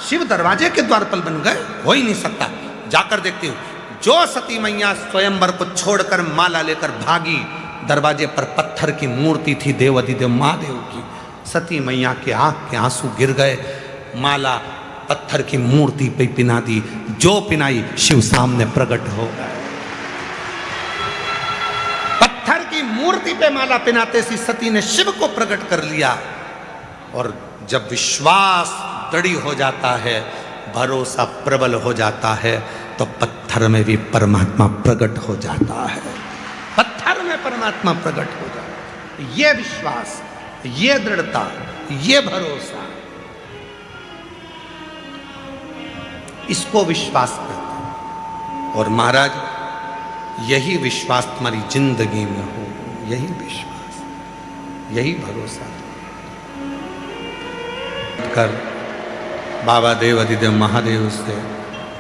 शिव दरवाजे के द्वारपाल बन गए, हो ही नहीं सकता। जाकर देखती हूँ। जो सती मैया स्वयंवर को छोड़कर माला लेकर भागी, दरवाजे पर पत्थर की मूर्ति थी देव अधिदेव महादेव की। सती मैया के आंख के आंसू गिर गए, माला पत्थर की मूर्ति पे पिना दी, जो पिनाई शिव सामने प्रकट हो गए। पत्थर की मूर्ति पे माला पिनाते सी सती ने शिव को प्रकट कर लिया। और जब विश्वास दृढ़ हो जाता है, भरोसा प्रबल हो जाता है, तो पत्थर में भी परमात्मा प्रकट हो जाता है। पत्थर में परमात्मा प्रकट हो जाता है। ये विश्वास, ये दृढ़ता, ये भरोसा, इसको विश्वास कहते हैं। और महाराज यही विश्वास तुम्हारी जिंदगी में हो, यही विश्वास, यही भरोसा कर बाबा देव अधिदेव महादेव से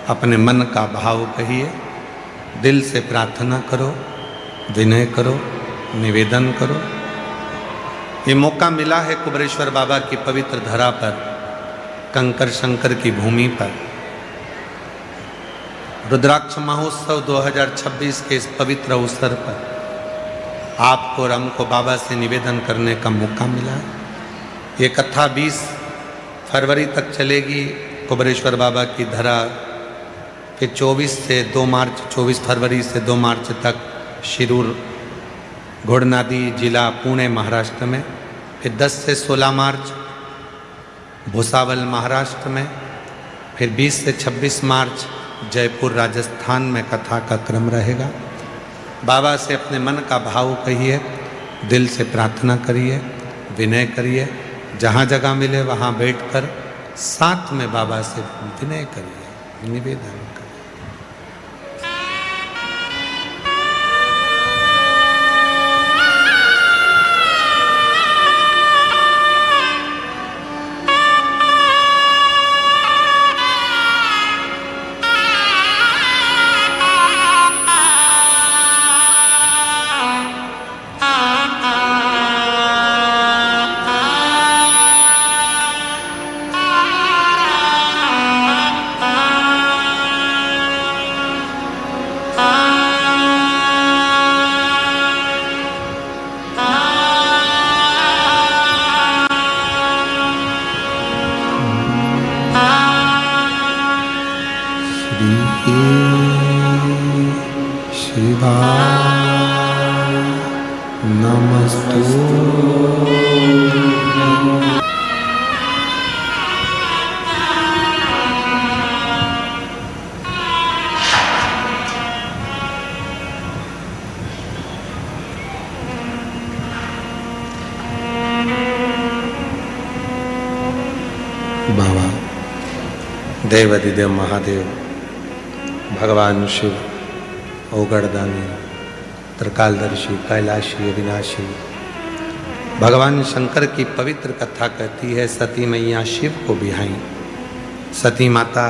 अपने मन का भाव कहिए, दिल से प्रार्थना करो, विनय करो, निवेदन करो। ये मौका मिला है कुबरेश्वर बाबा की पवित्र धरा पर, कंकर शंकर की भूमि पर, रुद्राक्ष महोत्सव 2026 के इस पवित्र अवसर पर आपको और हमको बाबा से निवेदन करने का मौका मिला है। ये कथा 20 फरवरी तक चलेगी कुबरेश्वर बाबा की धरा, फिर 24 फरवरी से 2 मार्च तक शिरूर घोड़नादी जिला पुणे महाराष्ट्र में, फिर 10 से 16 मार्च भुसावल महाराष्ट्र में, फिर 20 से 26 मार्च जयपुर राजस्थान में कथा का क्रम रहेगा। बाबा से अपने मन का भाव कहिए, दिल से प्रार्थना करिए, विनय करिए, जहाँ जगह मिले वहाँ बैठकर साथ में बाबा से विनय करिए, निवेदन करिए। बाबा देव अधिदेव महादेव, भगवान शिव, ओगड़दानी, त्रिकालदर्शी, कैलाशी, अविनाशी, भगवान शंकर की पवित्र कथा कहती है सती मैया शिव को बिहाई। सती माता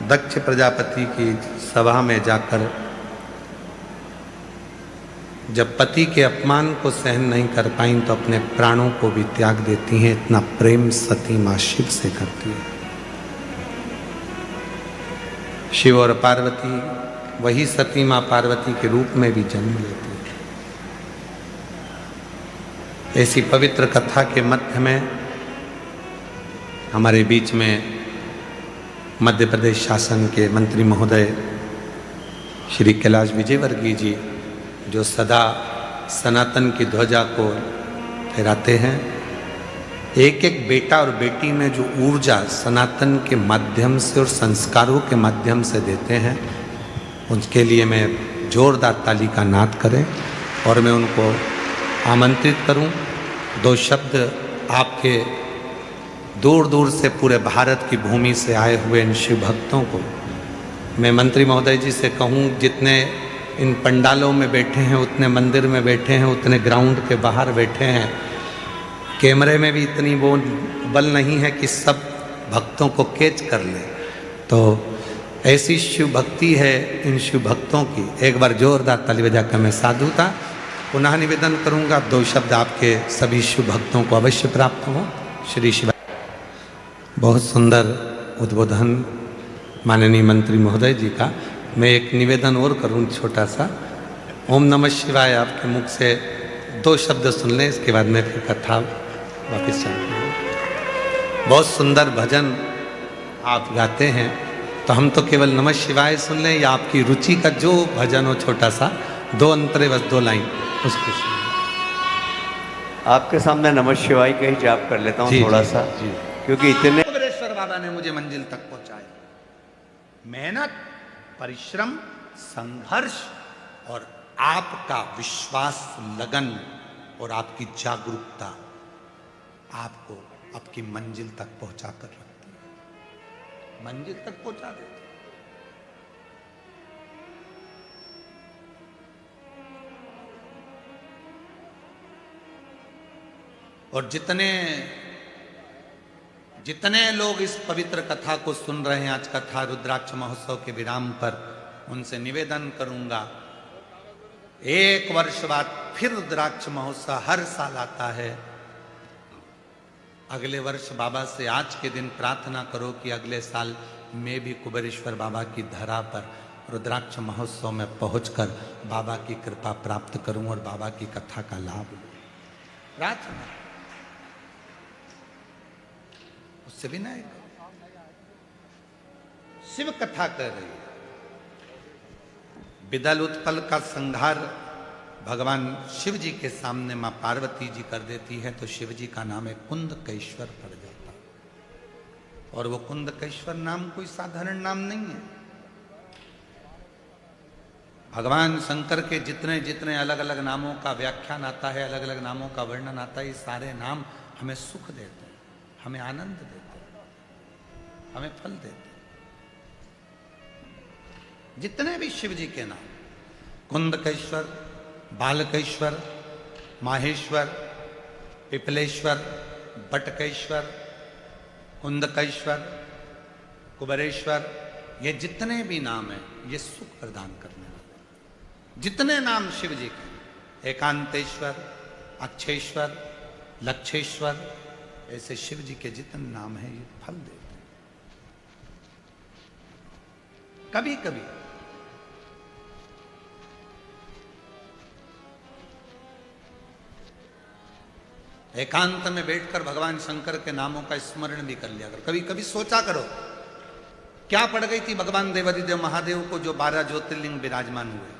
दक्ष प्रजापति की सभा में जाकर जब पति के अपमान को सहन नहीं कर पाई तो अपने प्राणों को भी त्याग देती हैं। इतना प्रेम सती माँ शिव से करती है। शिव और पार्वती, वही सती माँ पार्वती के रूप में भी जन्म लेती है। ऐसी पवित्र कथा के मध्य में हमारे बीच में मध्य प्रदेश शासन के मंत्री महोदय श्री कैलाश विजयवर्गीय जी, जो सदा सनातन की ध्वजा को फहराते हैं, एक एक बेटा और बेटी में जो ऊर्जा सनातन के माध्यम से और संस्कारों के माध्यम से देते हैं, उनके लिए मैं जोरदार ताली का नाद करें और मैं उनको आमंत्रित करूं। 2 शब्द आपके दूर दूर से पूरे भारत की भूमि से आए हुए इन शिव भक्तों को मैं मंत्री महोदय जी से कहूँ, जितने इन पंडालों में बैठे हैं, उतने मंदिर में बैठे हैं, उतने ग्राउंड के बाहर बैठे हैं, कैमरे में भी इतनी वो बल नहीं है कि सब भक्तों को कैच कर ले। तो ऐसी शिव भक्ति है इन शिव भक्तों की। एक बार जोरदार ताली बजा कर मैं साधुता पुनः निवेदन करूंगा, 2 शब्द आपके सभी शिव भक्तों को अवश्य प्राप्त हो। श्री शिव। बहुत सुंदर उद्बोधन माननीय मंत्री महोदय जी का। मैं एक निवेदन और करूं छोटा सा। ओम नमः शिवाय आपके मुख से 2 शब्द सुन लें, इसके बाद मैं फिर कथा वापस चलता हूँ। बहुत सुंदर भजन आप गाते हैं, तो हम तो केवल नमः शिवाय सुन लें या आपकी रुचि का जो भजन हो छोटा सा, 2 अंतरे बस 2 लाइन उसको सुन लें। आपके सामने नमः शिवाय का ही जाप कर लेता हूँ थोड़ा सा जी, क्योंकि इतने कुबेरेश्वर बाबा ने मुझे मंजिल तक पहुंचाया। मेहनत, परिश्रम, संघर्ष और आपका विश्वास, लगन और आपकी जागरूकता आपको आपकी मंजिल तक पहुंचा कर रखती है, मंजिल तक पहुंचा देती है। और जितने लोग इस पवित्र कथा को सुन रहे हैं, आज कथा रुद्राक्ष महोत्सव के विराम पर, उनसे निवेदन करूंगा, 1 वर्ष बाद फिर रुद्राक्ष महोत्सव हर साल आता है। अगले वर्ष बाबा से आज के दिन प्रार्थना करो कि अगले साल मैं भी कुबेरेश्वर बाबा की धरा पर रुद्राक्ष महोत्सव में पहुंचकर बाबा की कृपा प्राप्त करूं और बाबा की कथा का लाभ लूं। प्रार्थना उससे भी नहीं, शिव कथा कर रही है। बिदल उत्पल का संहार भगवान शिव जी के सामने मां पार्वती जी कर देती है, तो शिव जी का नाम है कुंदकेश्वर पड़ जाता है। और वो कुंदकेश्वर नाम कोई साधारण नाम नहीं है। भगवान शंकर के जितने जितने अलग अलग नामों का व्याख्यान आता है, अलग अलग नामों का वर्णन आता है, ये सारे नाम हमें सुख देते हैं, हमें आनंद देते हैं, हमें फल देते हैं। जितने भी शिव जी के नाम, कुंदकेश्वर, बालकेश्वर, माहेश्वर, पिपलेश्वर, बटकेश्वर, कुंदकेश्वर, कुबेरेश्वर, ये जितने भी नाम हैं, ये सुख प्रदान करने वाले जितने नाम शिव जी के, एकांतेश्वर, अक्षेश्वर, लक्षेश्वर, ऐसे शिव जी के जितने नाम हैं, ये फल देते हैं। कभी कभी एकांत में बैठकर भगवान शंकर के नामों का स्मरण भी कर लिया करो। कभी कभी सोचा करो, क्या पड़ गई थी भगवान देवादिदेव महादेव को जो 12 ज्योतिर्लिंग विराजमान हुए।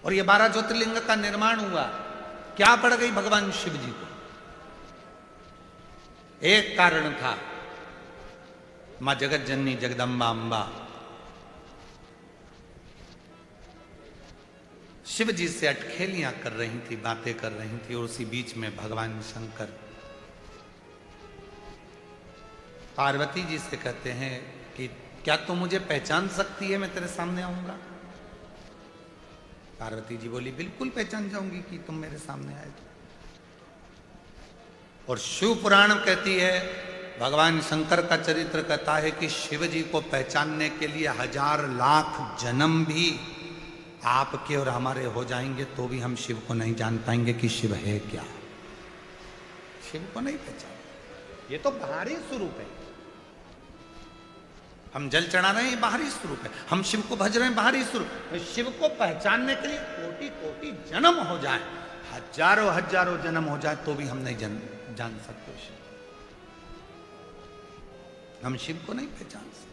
और ये 12 ज्योतिर्लिंग का निर्माण हुआ, क्या पड़ गई भगवान शिव जी को? एक कारण था, मां जगत जननी जगदम्बा अम्बा शिव जी से अटखेलियां कर रही थी, बातें कर रही थी, और उसी बीच में भगवान शंकर पार्वती जी से कहते हैं कि क्या तुम मुझे पहचान सकती है, मैं तेरे सामने आऊंगा? पार्वती जी बोली, बिल्कुल पहचान जाऊंगी कि तुम मेरे सामने आए तो। और शिव पुराण कहती है, भगवान शंकर का चरित्र कहता है कि शिव जी को पहचानने के लिए 1000 लाख जन्म भी आपके और हमारे हो जाएंगे तो भी हम शिव को नहीं जान पाएंगे कि शिव है क्या। शिव को नहीं पहचान, ये तो बाहरी स्वरूप है। हम जल चढ़ा रहे हैं, बाहरी स्वरूप है। हम शिव को भज रहे हैं, बाहरी स्वरूप। शिव को पहचानने के लिए कोटि कोटि जन्म हो जाए, हजारों हजारों जन्म हो जाए तो भी हम नहीं जान सकते शिव। हम शिव को नहीं पहचान सकते।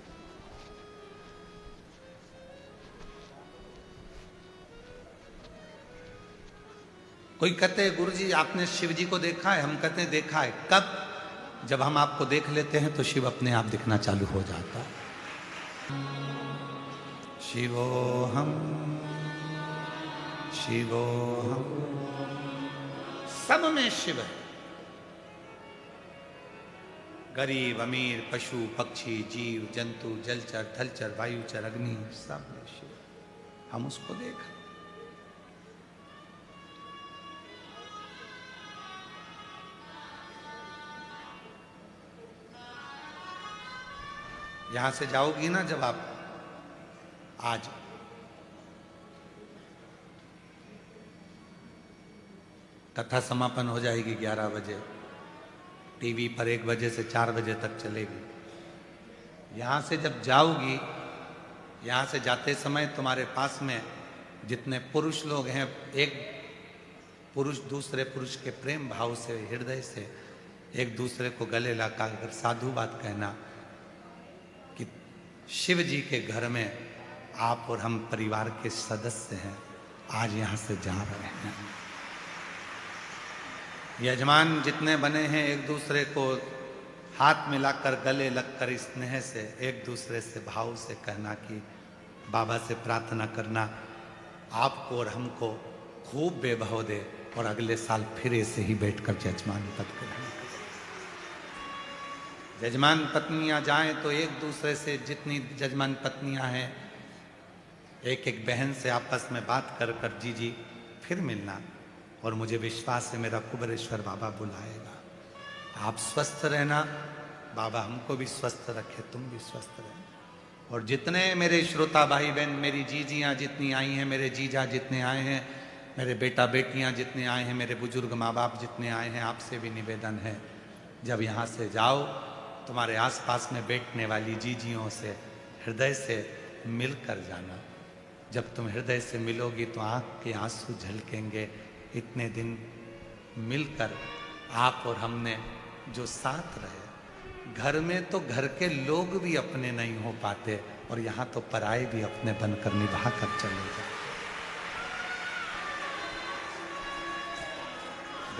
कोई कहते हैं गुरुजी आपने शिव जी को देखा है? हम कहते हैं देखा है। कब? जब हम आपको देख लेते हैं तो शिव अपने आप दिखना चालू हो जाता है। शिवोहम शिवोहम, सब में शिव है। गरीब अमीर पशु पक्षी जीव जंतु जलचर थलचर वायुचर अग्नि सब में शिव। हम उसको देख यहां से जाओगी ना जब आप आज कथा समापन हो जाएगी 11 बजे, टीवी पर 1 बजे से 4 बजे तक चलेगी। यहां से जब जाओगी, यहां से जाते समय तुम्हारे पास में जितने पुरुष लोग हैं, एक पुरुष दूसरे पुरुष के प्रेम भाव से हृदय से एक दूसरे को गले लगाकर साधु बात कहना कि शिव जी के घर में आप और हम परिवार के सदस्य हैं, आज यहां से जा रहे हैं। यजमान जितने बने हैं एक दूसरे को हाथ मिलाकर गले लगकर स्नेह से एक दूसरे से भाव से कहना कि बाबा से प्रार्थना करना आपको और हमको खूब बेभाव दे और अगले साल फिर ऐसे ही बैठकर जजमान पद ग्रहण करें। जजमान पत्नियां जाएं तो एक दूसरे से जितनी जजमान पत्नियां हैं एक एक बहन से आपस में बात कर कर जी फिर मिलना। और मुझे विश्वास है मेरा कुबेरेश्वर बाबा बुलाएगा। आप स्वस्थ रहना, बाबा हमको भी स्वस्थ रखे, तुम भी स्वस्थ रहना। और जितने मेरे श्रोता भाई बहन, मेरी जीजियाँ जितनी आई हैं, मेरे जीजा जितने आए हैं, मेरे बेटा बेटियाँ जितने आए हैं, मेरे बुजुर्ग माँ बाप जितने आए हैं, आपसे भी निवेदन है जब यहाँ से जाओ तुम्हारे आसपास में बैठने वाली जीजियों से हृदय से मिलकर जाना। जब तुम हृदय से मिलोगी तो आँख के आंसू झलकेंगे। इतने दिन मिलकर आप और हमने जो साथ रहे, घर में तो घर के लोग भी अपने नहीं हो पाते और यहाँ तो पराए भी अपने बनकर निभा कर चले जाए।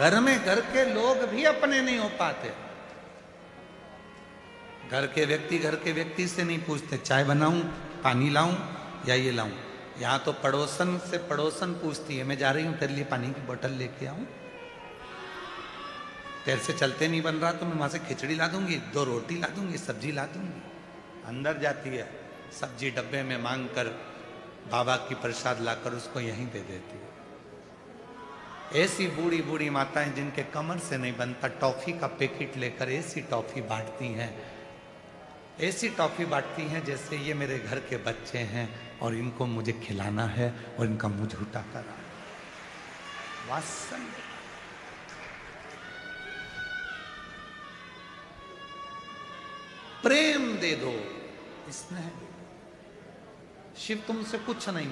घर में घर के लोग भी अपने नहीं हो पाते। घर के व्यक्ति से नहीं पूछते चाय बनाऊं, पानी लाऊं या ये लाऊं। यहाँ तो पड़ोसन से पड़ोसन पूछती है मैं जा रही हूँ तेरे लिए पानी की बोतल लेके आऊं, तेरे से चलते नहीं बन रहा तो मैं वहां से खिचड़ी ला दूंगी, 2 रोटी ला दूंगी, सब्जी ला दूंगी। अंदर जाती है, सब्जी डब्बे में मांग कर बाबा की प्रसाद लाकर उसको यहीं दे देती है। ऐसी बूढ़ी बूढ़ी माताएं जिनके कमर से नहीं बनता, टॉफी का पैकेट लेकर ऐसी टॉफी बांटती हैं, ऐसी टॉफी बांटती हैं जैसे ये मेरे घर के बच्चे हैं और इनको मुझे खिलाना है और इनका मुंह झूठा करा। वात्सल्य, प्रेम दे दो, स्नेह दे दो। शिव तुमसे कुछ नहीं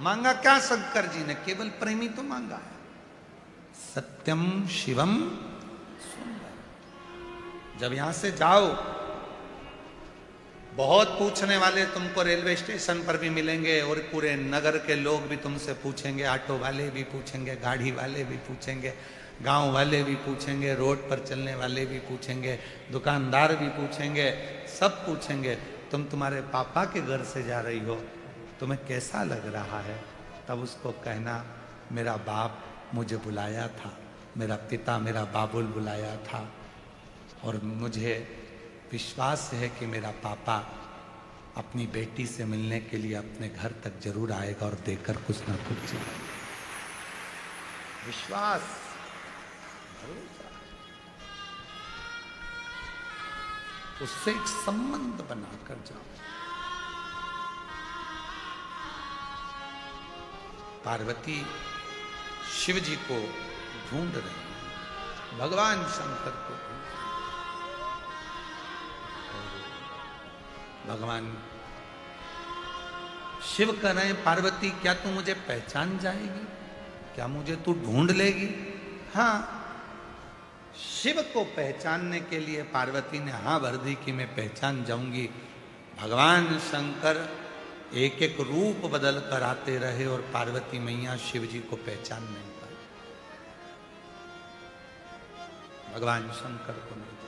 मांगा क्या शंकर जी ने, केवल प्रेमी तो मांगा है। सत्यम शिवम सुंदर। जब यहां से जाओ बहुत पूछने वाले तुमको रेलवे स्टेशन पर भी मिलेंगे और पूरे नगर के लोग भी तुमसे पूछेंगे, ऑटो वाले भी पूछेंगे, गाड़ी वाले भी पूछेंगे, गांव वाले भी पूछेंगे, रोड पर चलने वाले भी पूछेंगे, दुकानदार भी पूछेंगे, सब पूछेंगे तुम तुम्हारे पापा के घर से जा रही हो, तुम्हें कैसा लग रहा है। तब उसको कहना मेरा बाप मुझे बुलाया था, मेरा पिता मेरा बाबुल बुलाया था और मुझे विश्वास है कि मेरा पापा अपनी बेटी से मिलने के लिए अपने घर तक जरूर आएगा और देकर कुछ ना कुछ चीज़। विश्वास, भरोसा, उससे एक संबंध बनाकर जाओ। पार्वती शिव जी को ढूंढ रही है, भगवान शंकर को। भगवान शिव कह रहे हैं पार्वती क्या तू मुझे पहचान जाएगी, क्या मुझे तू ढूंढ लेगी। हाँ, शिव को पहचानने के लिए पार्वती ने हाँ भर दी कि मैं पहचान जाऊंगी। भगवान शंकर एक एक रूप बदल कर आते रहे और पार्वती मैया शिव जी को पहचान नहीं पाई। भगवान शंकर को नहीं जाना।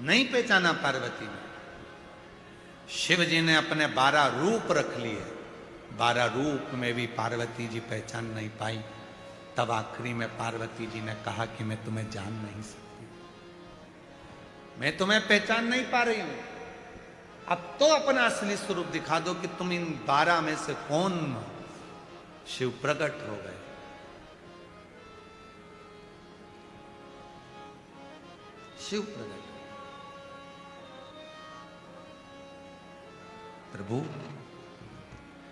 नहीं पहचाना पार्वती ने। शिव जी ने अपने 12 रूप रख लिए, 12 रूप में भी पार्वती जी पहचान नहीं पाई। तब आखिरी में पार्वती जी ने कहा कि मैं तुम्हें जान नहीं सकती, मैं तुम्हें पहचान नहीं पा रही हूं, अब तो अपना असली स्वरूप दिखा दो कि तुम इन 12 में से कौन हो। शिव प्रकट हो गए। शिव प्रकट, प्रभु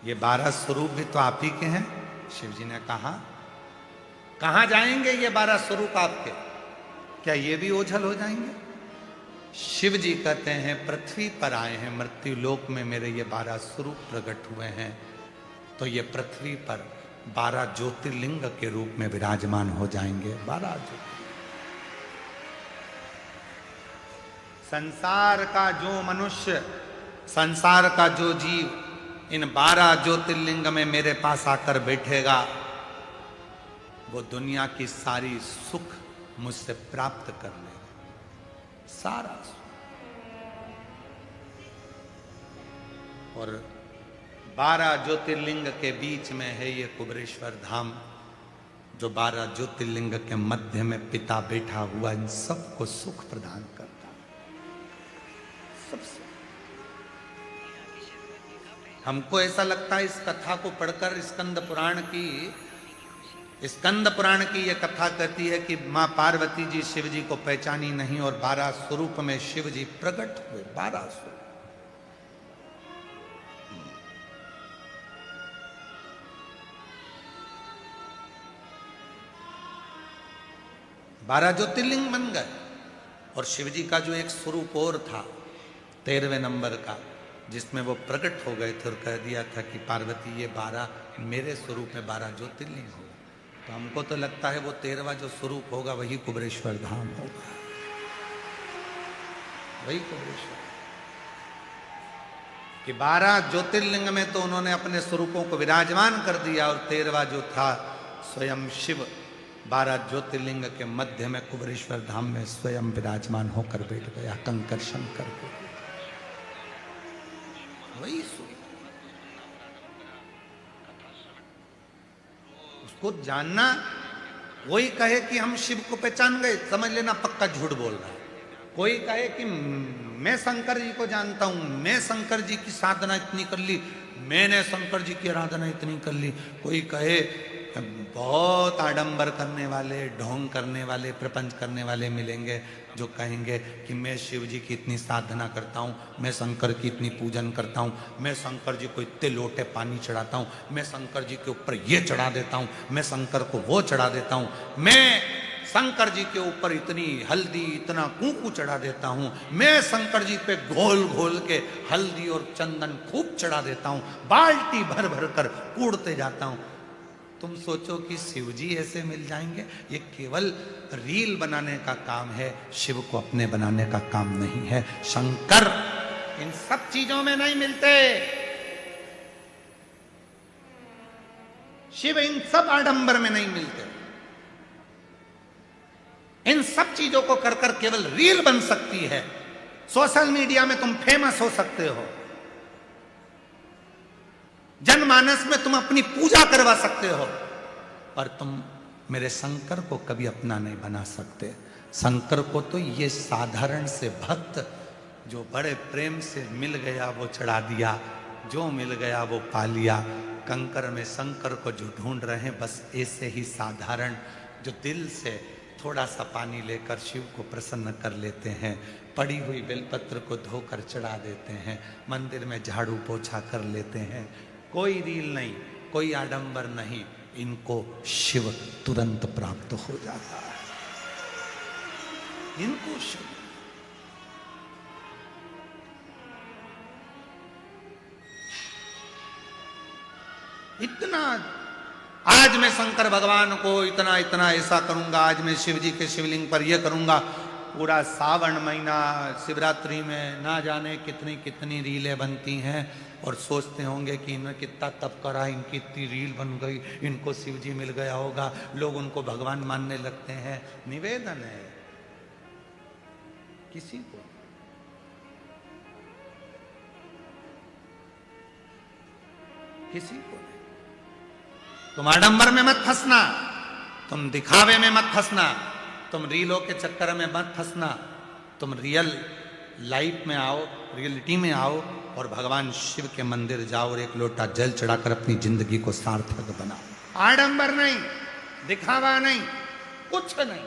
ये 12 स्वरूप भी तो आप ही के हैं। शिव जी ने कहा कहां जाएंगे ये 12 स्वरूप आपके, क्या ये भी ओझल हो जाएंगे? शिव जी कहते हैं पृथ्वी पर आए हैं, मृत्यु लोक में मेरे ये 12 स्वरूप प्रकट हुए हैं, तो ये पृथ्वी पर 12 ज्योतिर्लिंग के रूप में विराजमान हो जाएंगे। 12 ज्योतिर्लिंग, संसार का जो मनुष्य, संसार का जो जीव इन 12 ज्योतिर्लिंग में मेरे पास आकर बैठेगा, वो दुनिया की सारी सुख मुझसे प्राप्त कर लेगा, सारा सुख। और 12 ज्योतिर्लिंग के बीच में है ये कुबेरेश्वर धाम, जो 12 ज्योतिर्लिंग के मध्य में पिता बैठा हुआ इन सबको सुख प्रदान करता है, सबसे। हमको ऐसा लगता है इस कथा को पढ़कर, स्कंद पुराण की यह कथा कहती है कि मां पार्वती जी शिव जी को पहचानी नहीं और 12 स्वरूप में शिव जी प्रकट हुए। 12 स्वरूप, 12 ज्योतिर्लिंग बन गए। और शिव जी का जो एक स्वरूप और था 13वें नंबर का, जिसमें वो प्रकट हो गए थे और कह दिया था कि पार्वती ये 12 मेरे स्वरूप में 12 ज्योतिर्लिंग होगा। तो हमको तो लगता है वो 13वां जो स्वरूप होगा वही कुबेरेश्वर धाम होगा, वही कुबेरेश्वर। कि 12 ज्योतिर्लिंग में तो उन्होंने अपने स्वरूपों को विराजमान कर दिया, और 13वां जो था स्वयं शिव 12 ज्योतिर्लिंग के मध्य में कुबेरेश्वर धाम में स्वयं विराजमान होकर बैठ गया, कंकर शंकर को। वही स्वरूप, उसको जानना। कोई कहे कि हम शिव को पहचान गए, समझ लेना पक्का झूठ बोल रहा है। कोई कहे कि मैं शंकर जी को जानता हूं, मैं शंकर जी की साधना इतनी कर ली, मैंने शंकर जी की आराधना इतनी कर ली। कोई कहे, बहुत आडंबर करने वाले, ढोंग करने वाले, प्रपंच करने वाले मिलेंगे जो कहेंगे कि मैं शिव जी की इतनी साधना करता हूँ, मैं शंकर की इतनी पूजन करता हूँ, मैं शंकर जी को इतने लोटे पानी चढ़ाता हूँ, मैं शंकर जी के ऊपर ये चढ़ा देता हूँ, मैं शंकर को वो चढ़ा देता हूँ, मैं शंकर जी के ऊपर इतनी हल्दी, इतना कुंकू चढ़ा देता हूँ, मैं शंकर जी पे घोल घोल के हल्दी और चंदन खूब चढ़ा देता हूँ, बाल्टी भर भर कर कूड़ते जाता हूँ। तुम सोचो कि शिव जी ऐसे मिल जाएंगे? ये केवल रील बनाने का काम है, शिव को अपने बनाने का काम नहीं है। शंकर इन सब चीजों में नहीं मिलते, शिव इन सब आडंबर में नहीं मिलते। इन सब चीजों को कर कर केवल रील बन सकती है, सोशल मीडिया में तुम फेमस हो सकते हो, जनमानस में तुम अपनी पूजा करवा सकते हो, पर तुम मेरे शंकर को कभी अपना नहीं बना सकते। शंकर को तो ये साधारण से भक्त जो बड़े प्रेम से मिल गया वो चढ़ा दिया, जो मिल गया वो पा लिया। कंकर में शंकर को जो ढूंढ रहे हैं, बस ऐसे ही साधारण जो दिल से थोड़ा सा पानी लेकर शिव को प्रसन्न कर लेते हैं, पड़ी हुई बेलपत्र को धोकर चढ़ा देते हैं, मंदिर में झाड़ू पोछा कर लेते हैं, कोई रील नहीं, कोई आडंबर नहीं, इनको शिव तुरंत प्राप्त हो जाता है। इनको शिव, इतना आज मैं शंकर भगवान को इतना इतना ऐसा करूंगा, आज मैं शिव जी के शिवलिंग पर यह करूंगा, पूरा सावन महीना शिवरात्रि में ना जाने कितनी कितनी रीलें बनती हैं, और सोचते होंगे कि इन्होंने कितना तप करा, इनकी इतनी रील बन गई, इनको शिव जी मिल गया होगा, लोग उनको भगवान मानने लगते हैं। निवेदन है, किसी को तुम आडंबर में मत फंसना। तुम दिखावे में मत फंसना, तुम रीलों के चक्कर में मत फंसना, तुम रियल लाइफ में आओ, रियलिटी में आओ और भगवान शिव के मंदिर जाओ और एक लोटा जल चढ़ाकर अपनी जिंदगी को सार्थक बनाओ। आडंबर नहीं, दिखावा नहीं, कुछ नहीं।